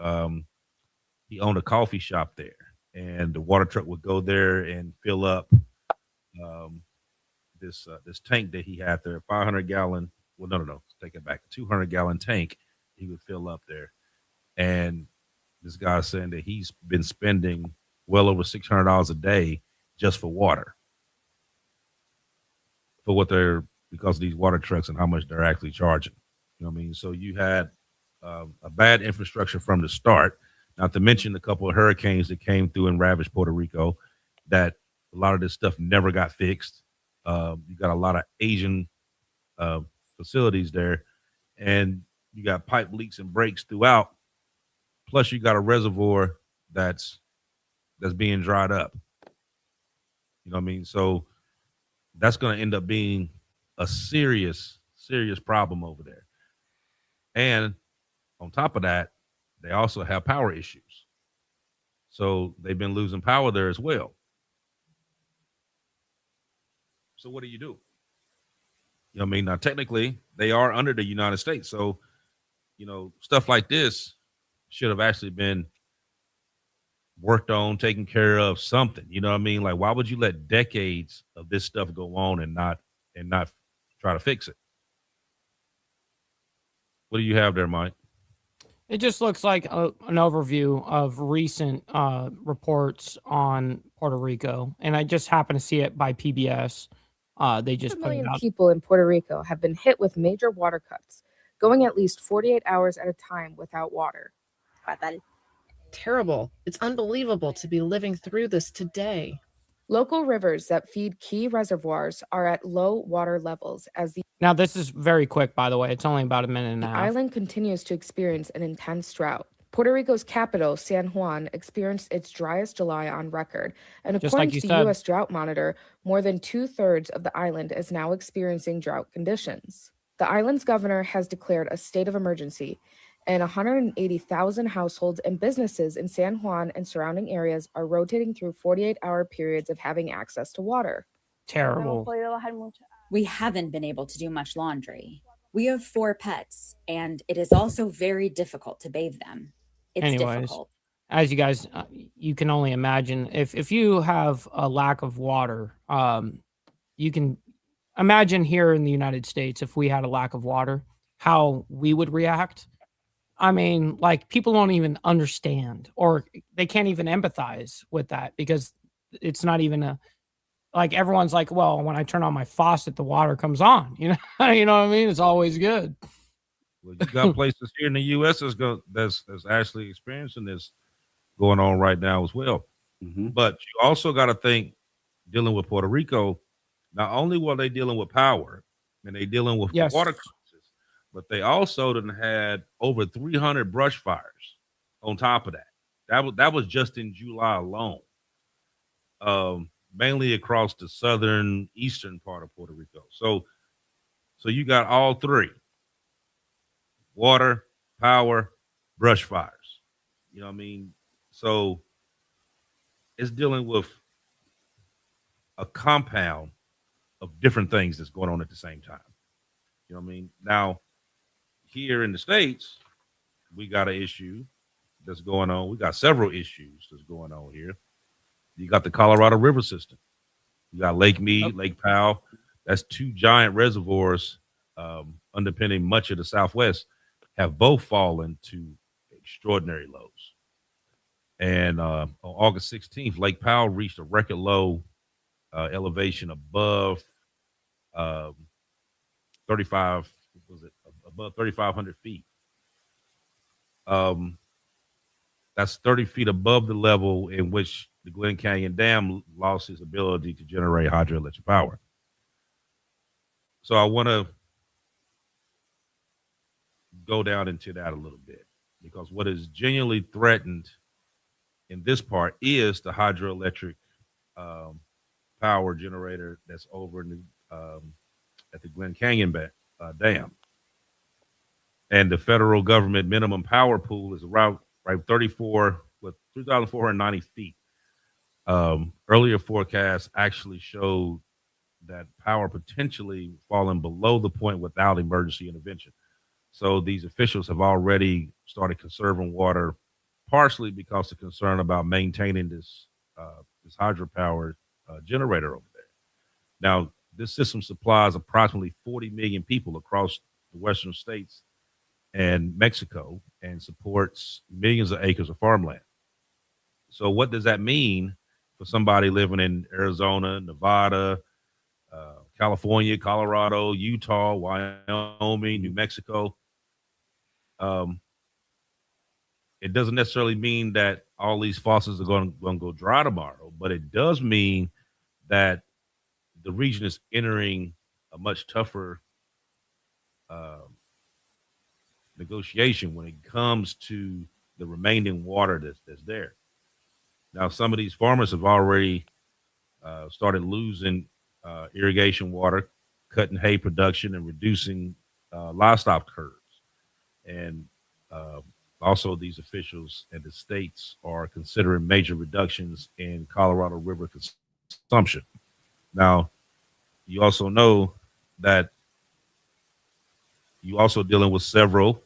he owned a coffee shop there, and the water truck would go there and fill up this tank that he had there, 500 gallon. Well, no, take it back, 200 gallon tank. He would fill up there, and this guy's saying that he's been spending well over $600 a day just for water, for what they're, because of these water trucks and how much they're actually charging. You know what I mean? So you had a bad infrastructure from the start. Not to mention a couple of hurricanes that came through and ravaged Puerto Rico, that a lot of this stuff never got fixed. You got a lot of Asian facilities there, and you got pipe leaks and breaks throughout. Plus, you got a reservoir that's being dried up. You know what I mean? So that's going to end up being a serious problem over there. And on top of that, they also have power issues. So they've been losing power there as well. So what do? You know what I mean? Now, technically, they are under the United States. So, stuff like this, should have actually been worked on, taken care of, something. You know what I mean? Like, why would you let decades of this stuff go on and not try to fix it? What do you have there, Mike? It just looks like an overview of recent reports on Puerto Rico, and I just happened to see it by PBS. They just A put it million out. people in Puerto Rico have been hit with major water cuts, going at least 48 hours at a time without water. Fatal. Terrible. It's unbelievable to be living through this today. Local rivers that feed key reservoirs are at low water levels as the Now, this is very quick, by the way. It's only about a minute and a half. island continues to experience an intense drought. Puerto Rico's capital, San Juan, experienced its driest July on record. And Just according like you to the said. U.S. Drought Monitor, more than 2/3 of the island is now experiencing drought conditions. The island's governor has declared a state of emergency, and 180,000 households and businesses in San Juan and surrounding areas are rotating through 48-hour periods of having access to water. Terrible. We haven't been able to do much laundry. We have 4 pets, and it is also very difficult to bathe them. It's Anyways. difficult. As you guys, you can only imagine if you have a lack of water, you can imagine here in the United States, if we had a lack of water, how we would react. I mean, like, people don't even understand, or they can't even empathize with that, because it's not even like, everyone's like, well, when I turn on my faucet, the water comes on, you know, you know what I mean? It's always good. Well, you got places here in the U.S. that's actually experiencing this going on right now as well. Mm-hmm. But you also got to think, dealing with Puerto Rico, not only were they dealing with power and they dealing with Yes. water crisis, but they also done had over 300 brush fires on top of that. That was just in July alone. Mainly across the southern eastern part of Puerto Rico. So you got all three: water, power, brush fires. You know what I mean? So it's dealing with a compound of different things that's going on at the same time. You know what I mean? Now, here in the States, we got an issue that's going on. We got several issues that's going on here. You got the Colorado River system. You got Lake Mead, Lake Powell. That's 2 giant reservoirs underpinning much of the Southwest, have both fallen to extraordinary lows. And on August 16th, Lake Powell reached a record low elevation above 35, above 3,500 feet. That's 30 feet above the level in which the Glen Canyon Dam lost its ability to generate hydroelectric power. So I want to go down into that a little bit, because what is genuinely threatened in this part is the hydroelectric power generator that's over in the, at the Glen Canyon Dam. And the federal government minimum power pool is around 34 with 3,490 feet. Earlier forecasts actually showed that power potentially falling below the point without emergency intervention. So these officials have already started conserving water, partially because of concern about maintaining this hydropower generator over there. Now, this system supplies approximately 40 million people across the western states and Mexico, and supports millions of acres of farmland. So what does that mean for somebody living in Arizona, Nevada, California, Colorado, Utah, Wyoming, New Mexico? It doesn't necessarily mean that all these faucets are going to go dry tomorrow, but it does mean that the region is entering a much tougher negotiation when it comes to the remaining water that's there. Now, some of these farmers have already started losing irrigation water, cutting hay production, and reducing livestock herds. And also, these officials and the states are considering major reductions in Colorado River consumption. Now, you also know that you also dealing with several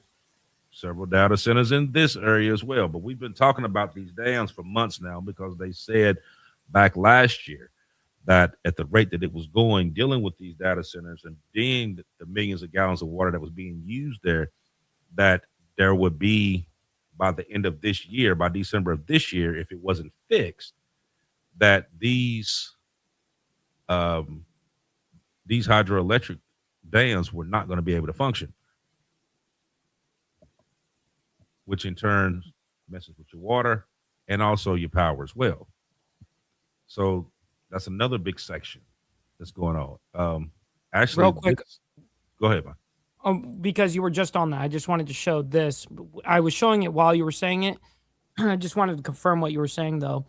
several data centers in this area as well. But we've been talking about these dams for months now because they said back last year that at the rate that it was going, dealing with these data centers and being the millions of gallons of water that was being used there, that there would be, by the end of this year, by December of this year, if it wasn't fixed, that these hydroelectric dams were not going to be able to function, which in turn messes with your water and also your power as well. So that's another big section that's going on. Actually, Real quick. Go ahead, man. Because you were just on that, I just wanted to show this. I was showing it while you were saying it. I just wanted to confirm what you were saying, though.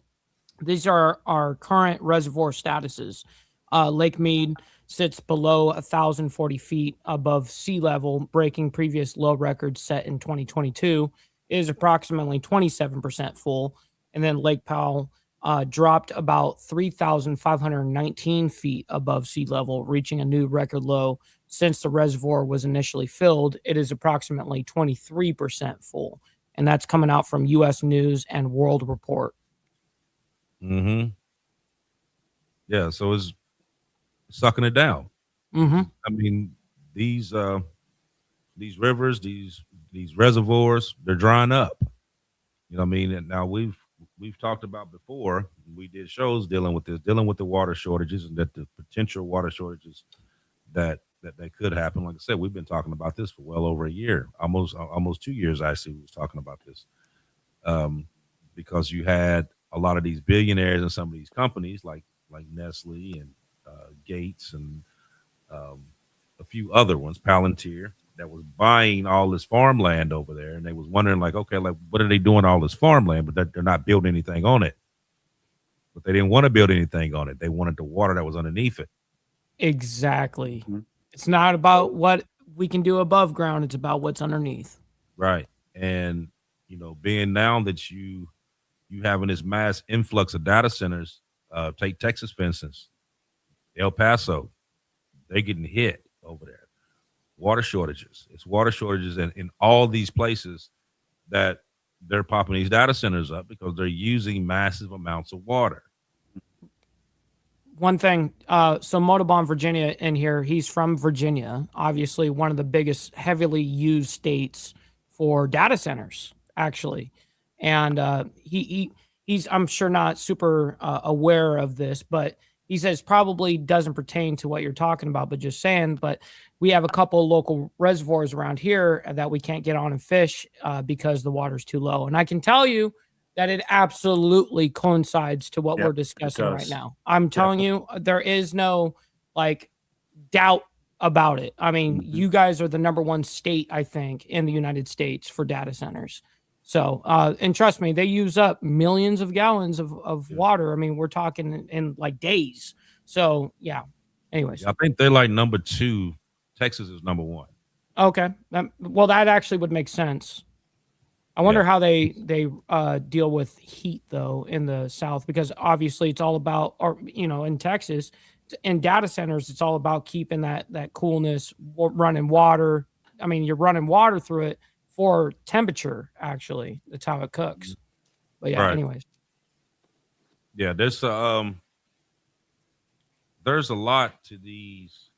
These are our current reservoir statuses. Lake Mead sits below 1,040 feet above sea level, breaking previous low records set in 2022. It is approximately 27% full. And then Lake Powell dropped about 3,519 feet above sea level, reaching a new record low. Since the reservoir was initially filled, it is approximately 23% full. And that's coming out from U.S. News and World Report. Mm-hmm. Yeah, so it's sucking it down. Mm-hmm. I mean, these rivers, these reservoirs, they're drying up. You know what I mean? And now we've talked about before, we did shows dealing with this, dealing with the water shortages and that the potential water shortages that could happen. Like I said, we've been talking about this for well over a year, almost 2 years. Actually, we was talking about this because you had a lot of these billionaires and some of these companies like Nestle and Gates and a few other ones, Palantir, that was buying all this farmland over there, and they was wondering like, okay, like what are they doing all this farmland, but they're not building anything on it. But they didn't want to build anything on it. They wanted the water that was underneath it. Exactly. Mm-hmm. It's not about what we can do above ground. It's about what's underneath. Right. And, being now that you having this mass influx of data centers, take Texas, for instance, El Paso, they're getting hit over there. Water shortages. It's water shortages in all these places that they're popping these data centers up because they're using massive amounts of water. One thing, so Motabon, Virginia in here, he's from Virginia, obviously one of the biggest heavily used states for data centers, actually. And he's, I'm sure, not super aware of this, but he says probably doesn't pertain to what you're talking about, but just saying, but we have a couple of local reservoirs around here that we can't get on and fish because the water's too low. And I can tell you that it absolutely coincides to what we're discussing right now. I'm telling you, there is no doubt about it. I mean, you guys are the number one state, I think, in the United States for data centers. So, and trust me, they use up millions of gallons of water. I mean, we're talking in like days. So, yeah. Anyways, I think they're like number 2. Texas is number 1. Okay. Well, that actually would make sense. I wonder how they deal with heat though in the South, because obviously it's all about, or in Texas, in data centers, it's all about keeping that coolness, running water. I mean, you're running water through it for temperature. Actually, that's how it cooks. But yeah, anyways. Yeah, there's a lot to these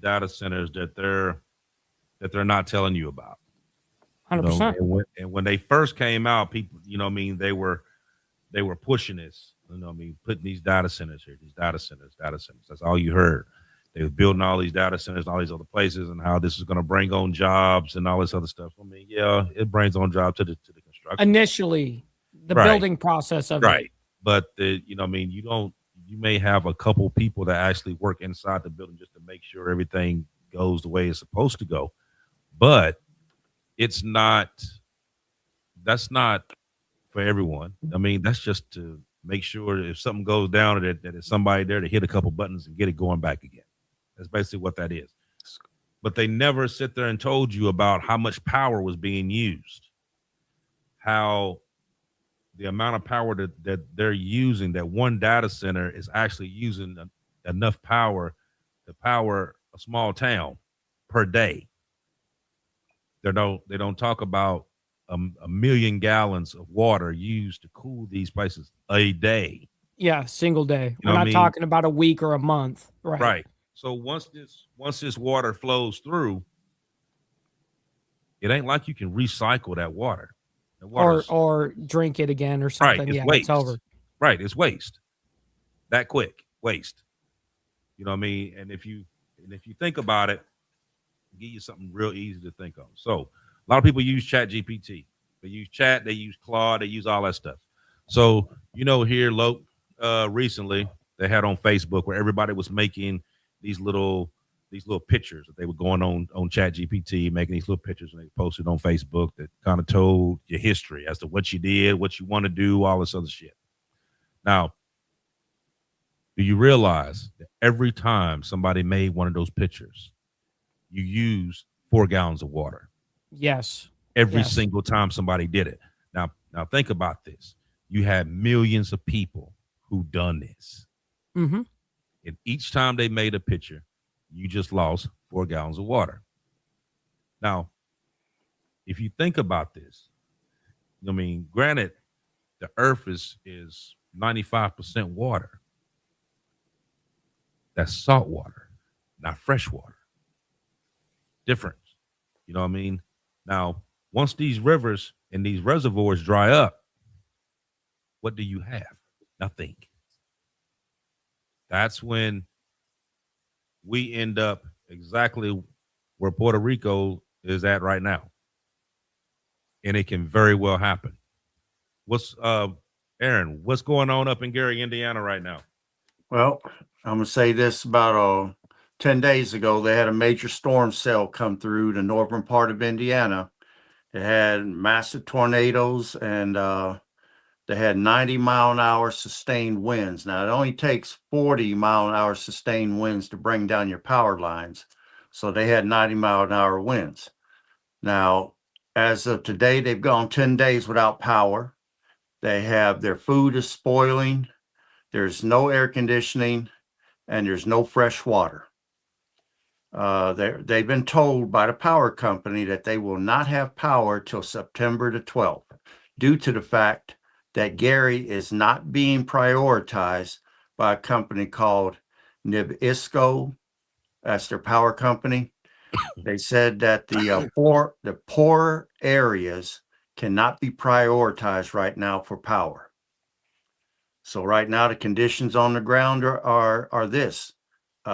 data centers that they're not telling you about. 100%. And when they first came out, people, they were pushing this, putting these data centers here, these data centers. That's all you heard. They were building all these data centers and all these other places, and how this is going to bring on jobs and all this other stuff. I mean, yeah, it brings on jobs to the construction. Initially, the building process of it. But you may have a couple people that actually work inside the building just to make sure everything goes the way it's supposed to go. But that's not for everyone. I mean, that's just to make sure if something goes down that there's somebody there to hit a couple buttons and get it going back again. That's basically what that is. But they never sit there and told you about how much power was being used, how the amount of power that they're using, that one data center is actually using enough power to power a small town per day. They don't talk about a million gallons of water used to cool these places a day. Yeah, single day. You We're know what I not mean? talking about a week or a month. Right. Right. So once this water flows through, it ain't like you can recycle that water. The water's Or drink it again or right. something. It's Yeah, it's waste. over. Right. It's waste. That quick waste. You know what I mean? And if you think about it, I'll give you something real easy to think of. So a lot of people use Chat GPT. They use Chat. They use Claude. They use all that stuff. So here, recently they had on Facebook where everybody was making these little pictures that they were going on Chat GPT, making these little pictures, and they posted on Facebook that kind of told your history as to what you did, what you want to do, all this other shit. Now, do you realize that every time somebody made one of those pictures, you use 4 gallons of water? Yes. Every Yes. single time somebody did it. Now think about this. You had millions of people who done this. Mm-hmm. And each time they made a picture, you just lost 4 gallons of water. Now, if you think about this, I mean, granted, the earth is 95% water. That's salt water, not fresh water. Difference. You know what I mean? Now, once these rivers and these reservoirs dry up, what do you have? Nothing. That's when we end up exactly where Puerto Rico is at right now. And it can very well happen. Aaron, what's going on up in Gary, Indiana right now? Well, I'm going to say this about 10 days ago, they had a major storm cell come through the northern part of Indiana. It had massive tornadoes and they had 90-mile-an-hour sustained winds. Now, it only takes 40-mile-an-hour sustained winds to bring down your power lines. So they had 90-mile-an-hour winds. Now, as of today, they've gone 10 days without power. They have their food is spoiling. There's no air conditioning and there's no fresh water. They've been told by the power company that they will not have power till September the 12th due to the fact that Gary is not being prioritized by a company called Nibisco. That's their power company. They said that the poor areas cannot be prioritized right now for power. So right now the conditions on the ground are this.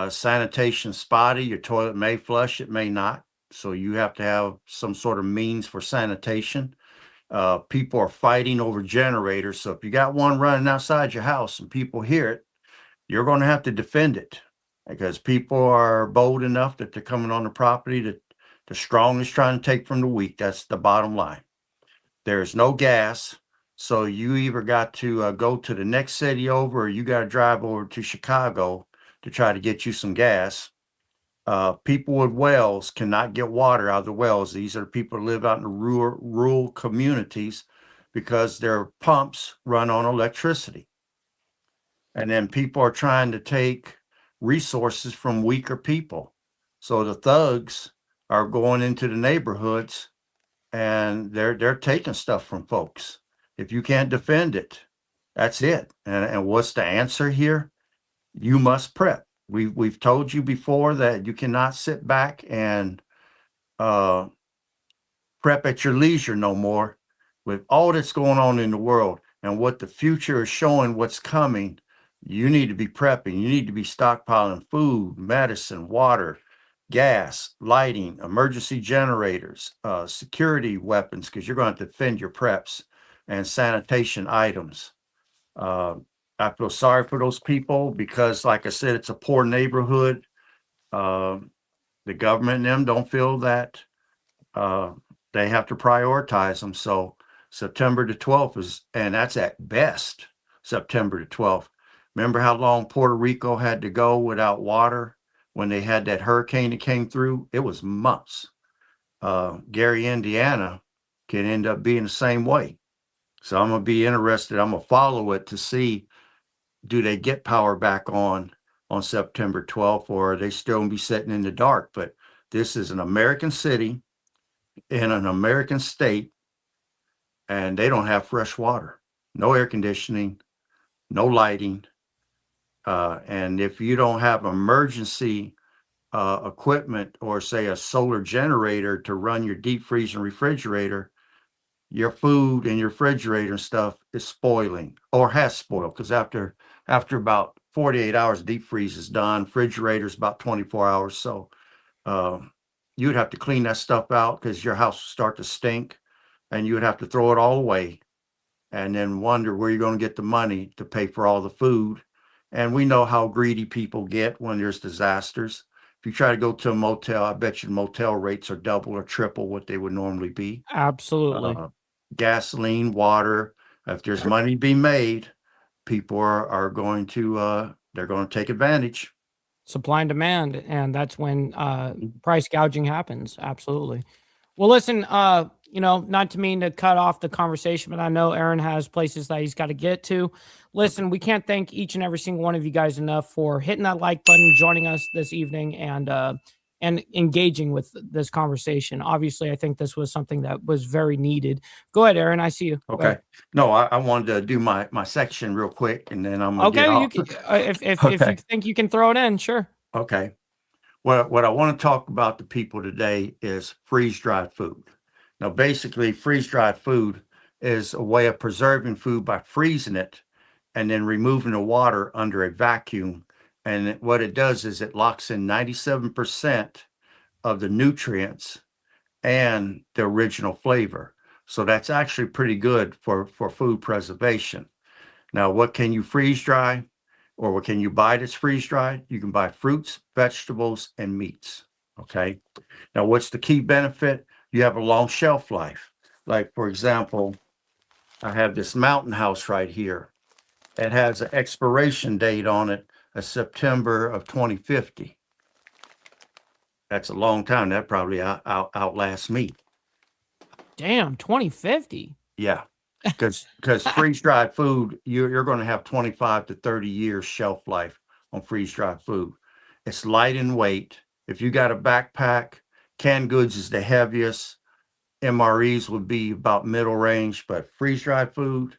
Sanitation spotty, your toilet may flush, it may not. So you have to have some sort of means for sanitation. People are fighting over generators. So if you got one running outside your house and people hear it, you're going to have to defend it because people are bold enough that they're coming on the property that the strong is trying to take from the weak. That's the bottom line. There's no gas. So you either got to go to the next city over or you got to drive over to Chicago to try to get you some gas. People with wells cannot get water out of the wells. These are the people who live out in the rural communities because their pumps run on electricity. And then people are trying to take resources from weaker people. So the thugs are going into the neighborhoods and they're taking stuff from folks. If you can't defend it, that's it. And what's the answer here? You must prep. We've told you before that you cannot sit back and prep at your leisure no more. With all that's going on in the world and what the future is showing, what's coming, you need to be prepping. You need to be stockpiling food, medicine, water, gas, lighting, emergency generators, security weapons, because you're going to defend your preps and sanitation items. I feel sorry for those people because, like I said, it's a poor neighborhood. The government and them don't feel that they have to prioritize them. So September the 12th is, and that's at best September the 12th. Remember how long Puerto Rico had to go without water when they had that hurricane that came through? It was months. Gary, Indiana can end up being the same way. So I'm going to be interested. I'm going to follow it to see, do they get power back on September 12th, or are they still going to be sitting in the dark? But this is an American city. in an American state and they don't have fresh water, no air conditioning, no lighting. And if you don't have emergency equipment or say a solar generator to run your deep freeze and refrigerator, your food and your refrigerator and stuff is spoiling or has spoiled, because after about 48 hours, deep freeze is done. Refrigerator's about 24 hours. So you would have to clean that stuff out because your house will start to stink, and you would have to throw it all away and then wonder where you're going to get the money to pay for all the food. And we know how greedy people get when there's disasters. If you try to go to a motel, I bet you motel rates are double or triple what they would normally be. Absolutely. Gasoline, water. If there's money to be made, people are going to they're going to take advantage. Supply and demand, and that's when price gouging happens. Absolutely. Well, listen, not to mean to cut off the conversation, but I know Aaron has places that he's got to get to. Listen, we can't thank each and every single one of you guys enough for hitting that like button, joining us this evening, and engaging with this conversation. Obviously, I think this was something that was very needed. Go ahead, Aaron. I see you. Okay. No, I wanted to do my section real quick, and then I'm gonna get Okay, you off. can, if Okay. you think you can throw it in, sure. Okay. What I want to talk about to people today is freeze-dried food. Now, basically, freeze-dried food is a way of preserving food by freezing it and then removing the water under a vacuum. And what it does is it locks in 97% of the nutrients and the original flavor. So that's actually pretty good for food preservation. Now, what can you freeze dry or what can you buy that's freeze dried? You can buy fruits, vegetables, and meats. Okay. Now, what's the key benefit? You have a long shelf life. Like, for example, I have this mountain house right here. It has an expiration date on it of September of 2050. That's a long time. That probably outlasts me. Damn, 2050. Yeah. Because freeze dried food, you're going to have 25 to 30 years shelf life on freeze dried food. It's light in weight. If you got a backpack, canned goods is the heaviest. MREs would be about middle range, but freeze dried food,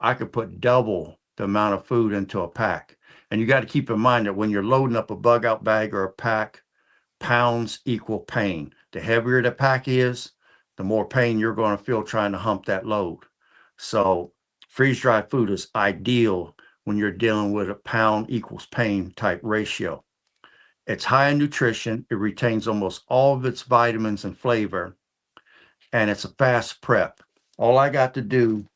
I could put double the amount of food into a pack. And you got to keep in mind that when you're loading up a bug out bag or a pack, pounds equal pain. The heavier the pack is, the more pain you're going to feel trying to hump that load. So freeze dried food is ideal when you're dealing with a pound equals pain type ratio. It's high in nutrition. It retains almost all of its vitamins and flavor, and it's a fast prep. All I got to do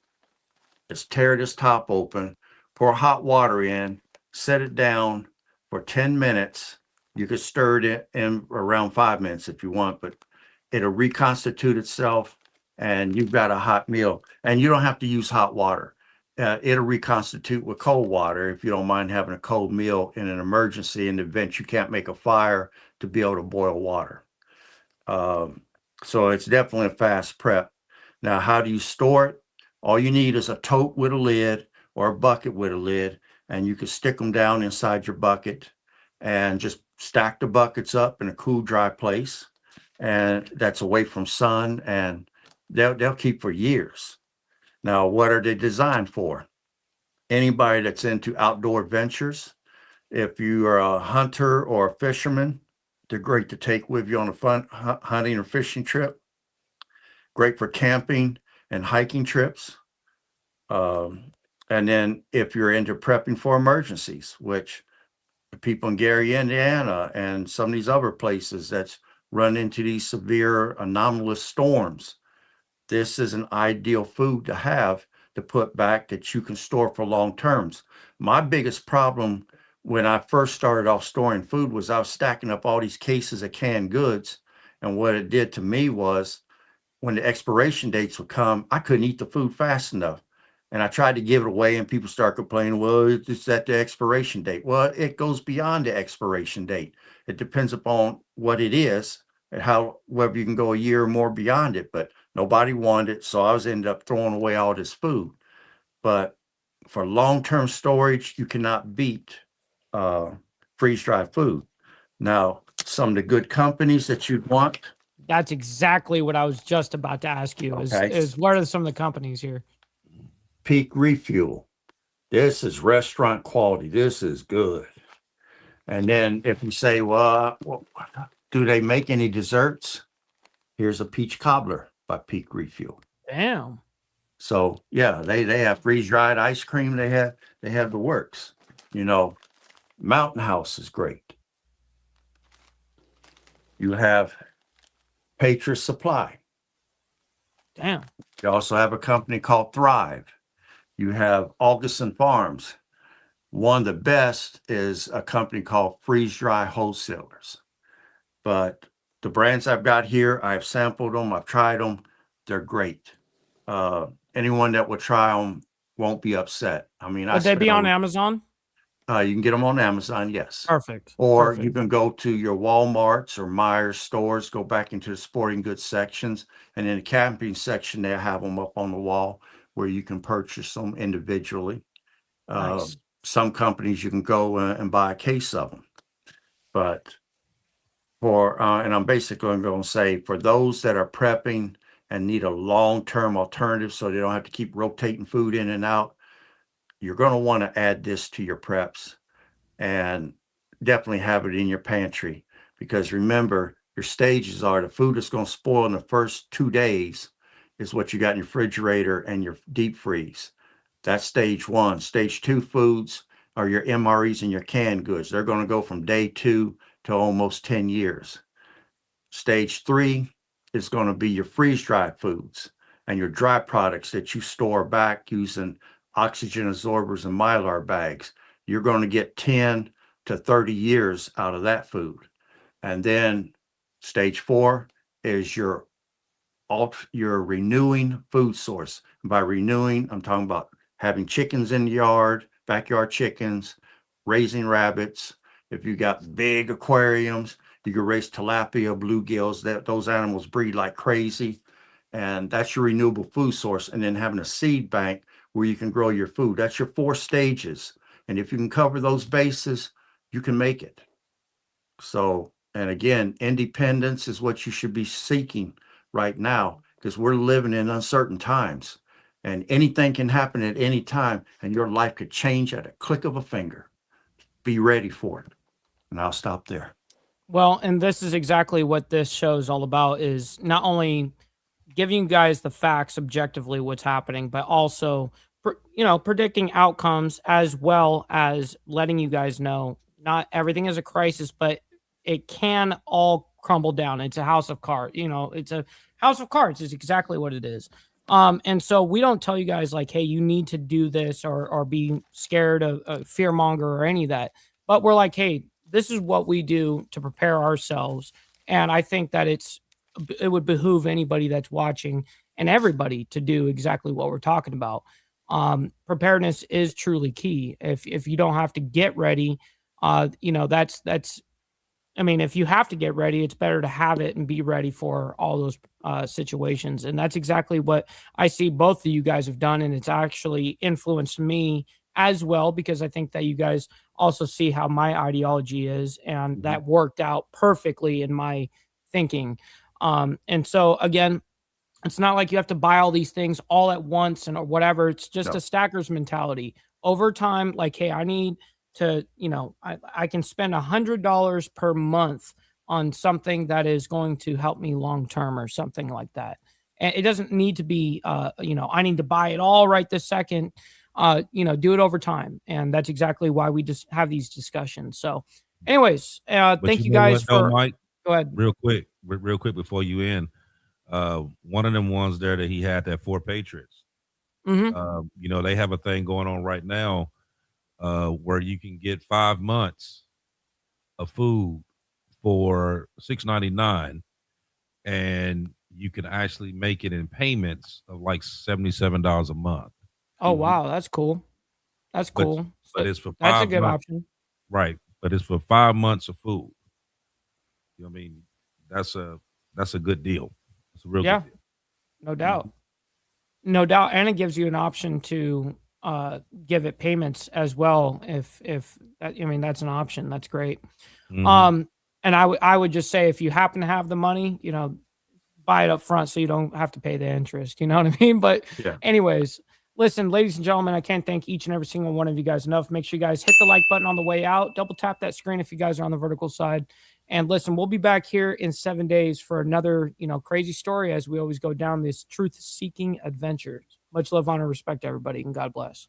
is tear this top open, pour hot water in, set it down for 10 minutes. You could stir it in around 5 minutes if you want, but it'll reconstitute itself and you've got a hot meal. And you don't have to use hot water. It'll reconstitute with cold water if you don't mind having a cold meal in an emergency in the event you can't make a fire to be able to boil water. So it's definitely a fast prep. Now, how do you store it? All you need is a tote with a lid or a bucket with a lid, and you can stick them down inside your bucket and just stack the buckets up in a cool, dry place. And that's away from sun, and they'll keep for years. Now, what are they designed for? Anybody that's into outdoor ventures. If you are a hunter or a fisherman, they're great to take with you on a fun hunting or fishing trip. Great for camping and hiking trips. And then if you're into prepping for emergencies, which the people in Gary, Indiana, and some of these other places that's run into these severe anomalous storms, this is an ideal food to have to put back that you can store for long terms. My biggest problem when I first started off storing food was I was stacking up all these cases of canned goods. And what it did to me was when the expiration dates would come, I couldn't eat the food fast enough. And I tried to give it away and people start complaining, well, it's at the expiration date. Well, it goes beyond the expiration date. It depends upon what it is and how, whether you can go a year or more beyond it, but nobody wanted it. So I was ended up throwing away all this food. But for long-term storage, you cannot beat freeze-dried food. Now, some of the good companies that you'd want That's exactly what I was just about to ask you. Okay. Is what are some of the companies here? Peak Refuel. This is restaurant quality. This is good. And then if you say, well, do they make any desserts? Here's a peach cobbler by Peak Refuel. Damn. So yeah, they have freeze dried ice cream. They have the works. You know, Mountain House is great. You have Patriot Supply. Damn. You also have a company called Thrive. You have Augustin Farms. One of the best is a company called Freeze Dry Wholesalers. But the brands I've got here, I've sampled them, I've tried them. They're great. Anyone that will try them won't be upset. I mean, Would they be on Amazon? You can get them on Amazon, yes. Perfect. Or Perfect. you can go to your Walmarts or Myers stores, go back into the sporting goods sections, and in the camping section, they have them up on the wall where you can purchase them individually. Nice. Some companies you can go and buy a case of them. But and I'm basically going to say for those that are prepping and need a long-term alternative so they don't have to keep rotating food in and out, you're going to want to add this to your preps and definitely have it in your pantry, because remember, your stages are the food that's going to spoil in the first 2 days is what you got in your refrigerator and your deep freeze. That's stage 1. Stage 2 foods are your MREs and your canned goods. They're going to go from day 2 to almost 10 years. Stage 3 is going to be your freeze dried foods and your dry products that you store back using oxygen absorbers and Mylar bags. You're going to get 10 to 30 years out of that food. And then stage 4 is your renewing food source. And by renewing, I'm talking about having chickens in the yard, backyard chickens, raising rabbits. If you got big aquariums, you can raise tilapia, bluegills. Those animals breed like crazy. And that's your renewable food source. And then having a seed bank where you can grow your food. That's your 4 stages. And if you can cover those bases, you can make it. So, and again, independence is what you should be seeking right now, because we're living in uncertain times and anything can happen at any time and your life could change at a click of a finger. Be ready for it. And I'll stop there. Well, and this is exactly what this show is all about, is not only giving you guys the facts objectively what's happening, but also predicting outcomes, as well as letting you guys know not everything is a crisis, but it can all crumble down. It's a house of cards. It's a house of cards is exactly what it is. And so we don't tell you guys like, hey, you need to do this or be scared of fear monger or any of that. But we're like, hey, this is what we do to prepare ourselves. And I think that it would behoove anybody that's watching and everybody to do exactly what we're talking about. Preparedness is truly key. If you don't have to get ready, that's I mean, if you have to get ready, it's better to have it and be ready for all those situations. And that's exactly what I see both of you guys have done. And it's actually influenced me as well, because I think that you guys also see how my ideology is. And that worked out perfectly in my thinking. And so, again, it's not like you have to buy all these things all at once or whatever. It's just a stacker's mentality. Over time, like, hey, I need to, I can spend $100 per month on something that is going to help me long term or something like that. And it doesn't need to be, I need to buy it all right this second. Do it over time. And that's exactly why we just have these discussions. So, anyways, thank you guys for. Mike, go ahead. Real quick before you end. One of them ones there that he had, that 4 Patriots. Mm-hmm. They have a thing going on right now where you can get 5 months of food for $6.99, and you can actually make it in payments of like $77 a month. Oh, wow, that's cool. That's cool. But it's for 5 that's a good months. option, right? But it's for 5 months of food. I mean, that's a good deal. It's a real good deal. No doubt. No doubt. And it gives you an option to give it payments as well. If that's an option. That's great. Mm-hmm. And I would just say, if you happen to have the money, buy it up front so you don't have to pay the interest. You know what I mean? But Yeah. anyways, listen, ladies and gentlemen, I can't thank each and every single one of you guys enough. Make sure you guys hit the like button on the way out. Double tap that screen if you guys are on the vertical side. And listen, we'll be back here in 7 days for another, crazy story as we always go down this truth-seeking adventure. Much love, honor, respect, everybody, and God bless.